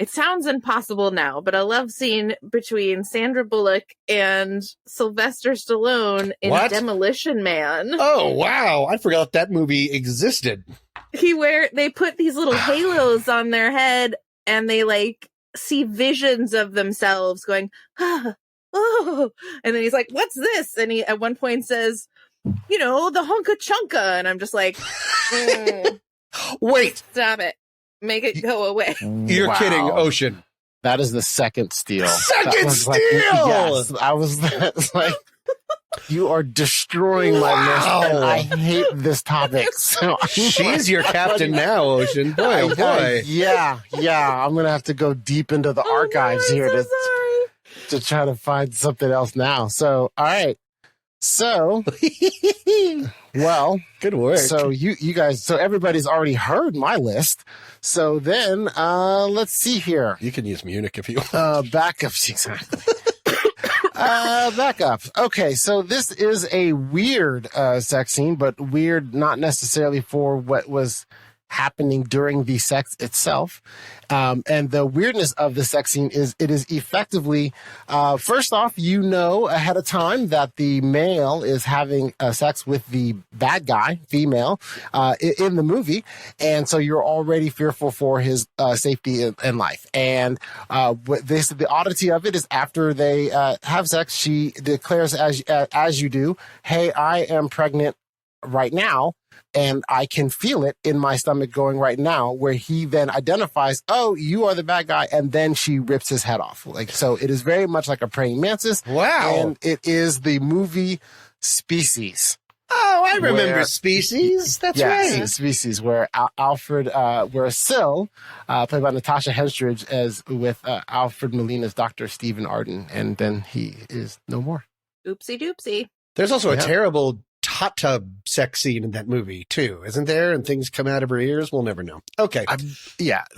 It sounds impossible now, but a love scene between Sandra Bullock and Sylvester Stallone in What? Demolition Man. Oh, wow. I forgot that movie existed. They put these little halos on their head and they like see visions of themselves going, oh, and then he's like, what's this? And he at one point says, the Honka Chunka. And I'm just like, wait, stop it. Make it go away. You're kidding, Ocean. That is the second steal. Second steal! Yes, I was like, you are destroying my list, and I hate this topic. So she's your captain now, Ocean. Boy, oh boy. Yeah. I'm gonna have to go deep into the archives here to try to find something else now. So, all right. So, well, good work. So you guys, so everybody's already heard my list. So then, let's see here. You can use Munich if you want. Backups, exactly. Backups. Okay, so this is a weird sex scene, but weird not necessarily for what was happening during the sex itself. And the weirdness of the sex scene is it is effectively, first off, ahead of time that the male is having sex with the bad guy, female, in the movie. And so you're already fearful for his safety and life. And the oddity of it is after they have sex, she declares, as you do, hey, I am pregnant right now. And I can feel it in my stomach going right now, where he then identifies, oh, you are the bad guy. And then she rips his head off. So it is very much like a praying mantis. Wow. And it is the movie Species. Oh, I remember Species. That's right. Species, where where Syl, played by Natasha Henstridge, with Alfred Molina's Dr. Stephen Arden. And then he is no more. Oopsie doopsie. There's also a terrible hot tub sex scene in that movie too, isn't there? And things come out of her ears. We'll never know. Okay. Yes,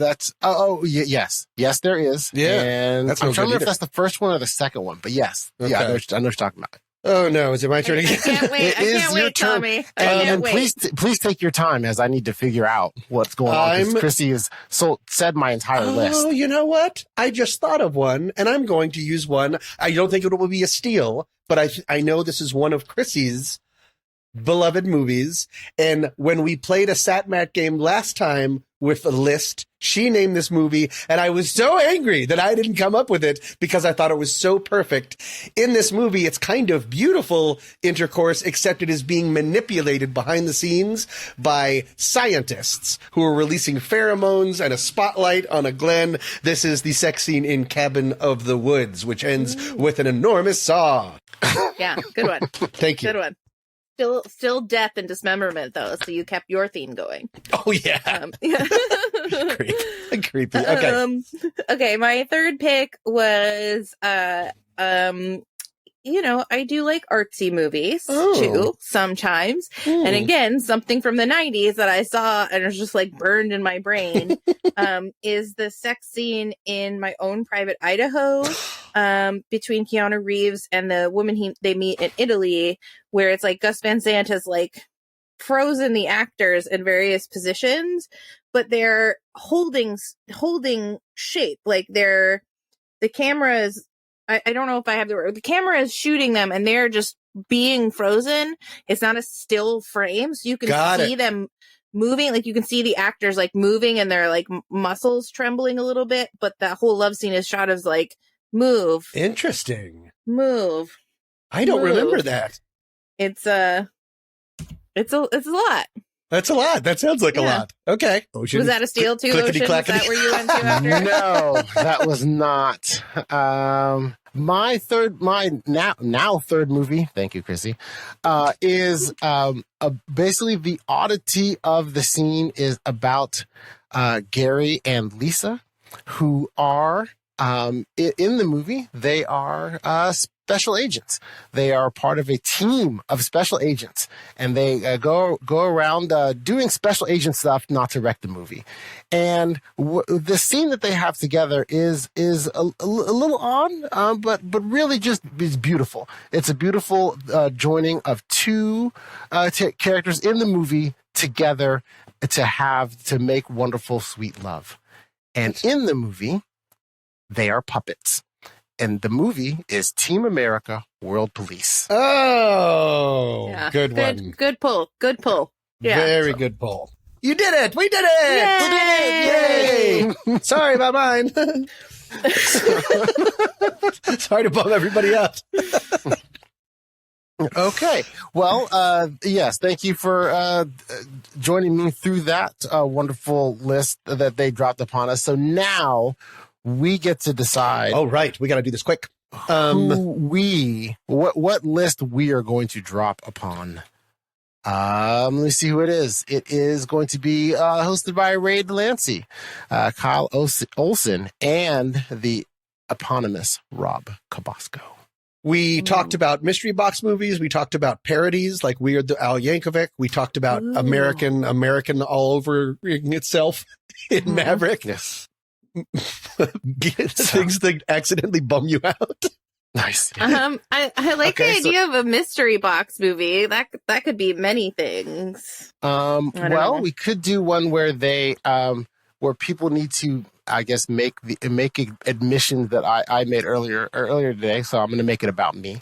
there is. Yeah. And that's I'm trying to remember if that's the first one or the second one, but yes. Okay. Yeah, I know what you're talking about. Oh no, is it my turn again? I can't wait. It is your turn. Tommy. And please take your time as I need to figure out what's going on, because Krissy has said my entire list. Oh, you know what? I just thought of one, and I'm going to use one. I don't think it will be a steal, but I know this is one of Krissy's beloved movies. And when we played a SatMat game last time with a list, she named this movie, and I was so angry that I didn't come up with it because I thought it was so perfect. In this movie, it's kind of beautiful intercourse, except it is being manipulated behind the scenes by scientists who are releasing pheromones and a spotlight on a Glen. This is the sex scene in Cabin of the Woods, which ends with an enormous saw. Yeah, good one. Thank you. Good one. Still death and dismemberment though, so you kept your theme going. Oh yeah. Creepy. Okay. Okay, my third pick was I do like artsy movies too sometimes. And again, something from the 90s that I saw and it was just like burned in my brain is the sex scene in My Own Private Idaho between Keanu Reeves and the woman they meet in Italy, where it's like Gus Van Sant has like frozen the actors in various positions, but they're holding shape. Like the camera is, I don't know if I have the word. The camera is shooting them and they're just being frozen. It's not a still frame. So you can see them moving. Like you can see the actors like moving and their like muscles trembling a little bit. But that whole love scene is shot as like move. Interesting. Move. I don't remember that. It's a lot. That's a lot. That sounds like a lot. Okay. Ocean. Was that a steal too, Ocean? Is that where you went to after? No, that was not. My third movie, thank you, Krissy, is basically the oddity of the scene is about Gary and Lisa, who are in the movie. They are special agents. They are part of a team of special agents, and they go around doing special agent stuff, not to wreck the movie. And the scene that they have together is a little odd, but really just is beautiful. It's a beautiful joining of two characters in the movie together to make wonderful, sweet love. And in the movie, They are puppets. And the movie is Team America World Police. Oh, Yeah. good one. Good pull. Good pull. Yeah. Very good pull. You did it. We did it. Yay! We did it. Yay. Sorry about mine. Sorry to bum everybody out. Okay. Well, yes, thank you for joining me through that wonderful list that they dropped upon us. So now we get to decide. Oh, right. We got to do this quick. What list we are going to drop upon. Let me see who it is. It is going to be hosted by Ray Delancey, Kyle Olsen, and the eponymous Rob Cabasco. We talked about mystery box movies. We talked about parodies like Weird Al Yankovic. We talked about American all over itself in Maverick. Yes. Things that accidentally bum you out. Nice. I like the idea of a mystery box movie. That could be many things. Well, we could do one where they where people need to, I guess, make admissions that I made earlier today. So I'm going to make it about me,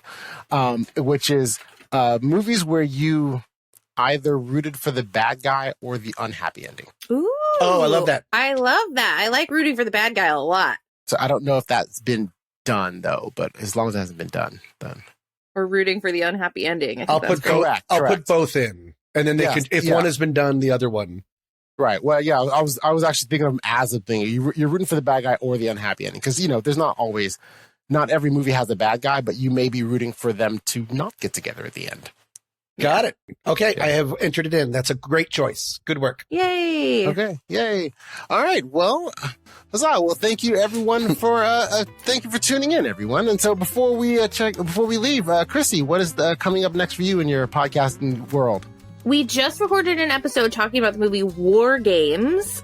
which is movies where you either rooted for the bad guy or the unhappy ending. Ooh. Oh, I love that. I love that. I like rooting for the bad guy a lot. So I don't know if that's been done though, but as long as it hasn't been done. Or rooting for the unhappy ending. I'll put both in, and then they could, if one has been done, the other one. Right. Well, yeah, I was actually thinking of them as a thing. You're rooting for the bad guy or the unhappy ending because there's not every movie has a bad guy, but you may be rooting for them to not get together at the end. Got it. Okay, yeah. I have entered it in. That's a great choice. Good work. Yay. Okay. Yay. All right. Well, thank you everyone for thank you for tuning in, everyone. And so before we leave, Krissy, what is coming up next for you in your podcasting world? We just recorded an episode talking about the movie War Games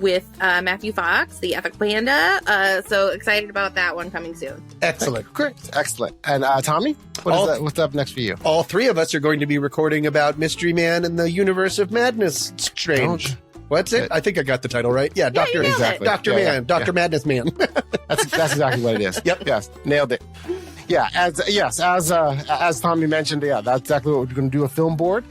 with Matthew Fox, the Epic Panda. So excited about that one coming soon. Excellent. Great. Excellent. And Tommy, what's up next for you? All three of us are going to be recording about Mystery Man and the Universe of Madness. Strange. What's it? I think I got the title right. Yeah, Dr. Madness Man. That's exactly what it is. Yep. Yes. Nailed it. Yeah, as Tommy mentioned, that's exactly what we're going to do, a film board.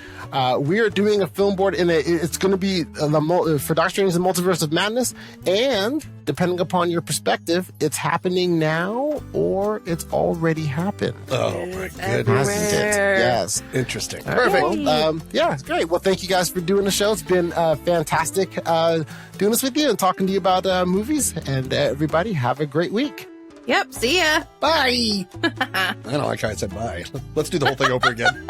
We are doing a film board it's going to be for Doctor Strange the Multiverse of Madness, and depending upon your perspective, it's happening now or it's already happened. Oh my goodness. Hasn't it? Yes. Interesting. Perfect. Well, it's great. Well, thank you guys for doing the show. It's been fantastic doing this with you and talking to you about movies, and everybody have a great week. Yep. See ya. Bye. I don't like how I said bye. Let's do the whole thing over again.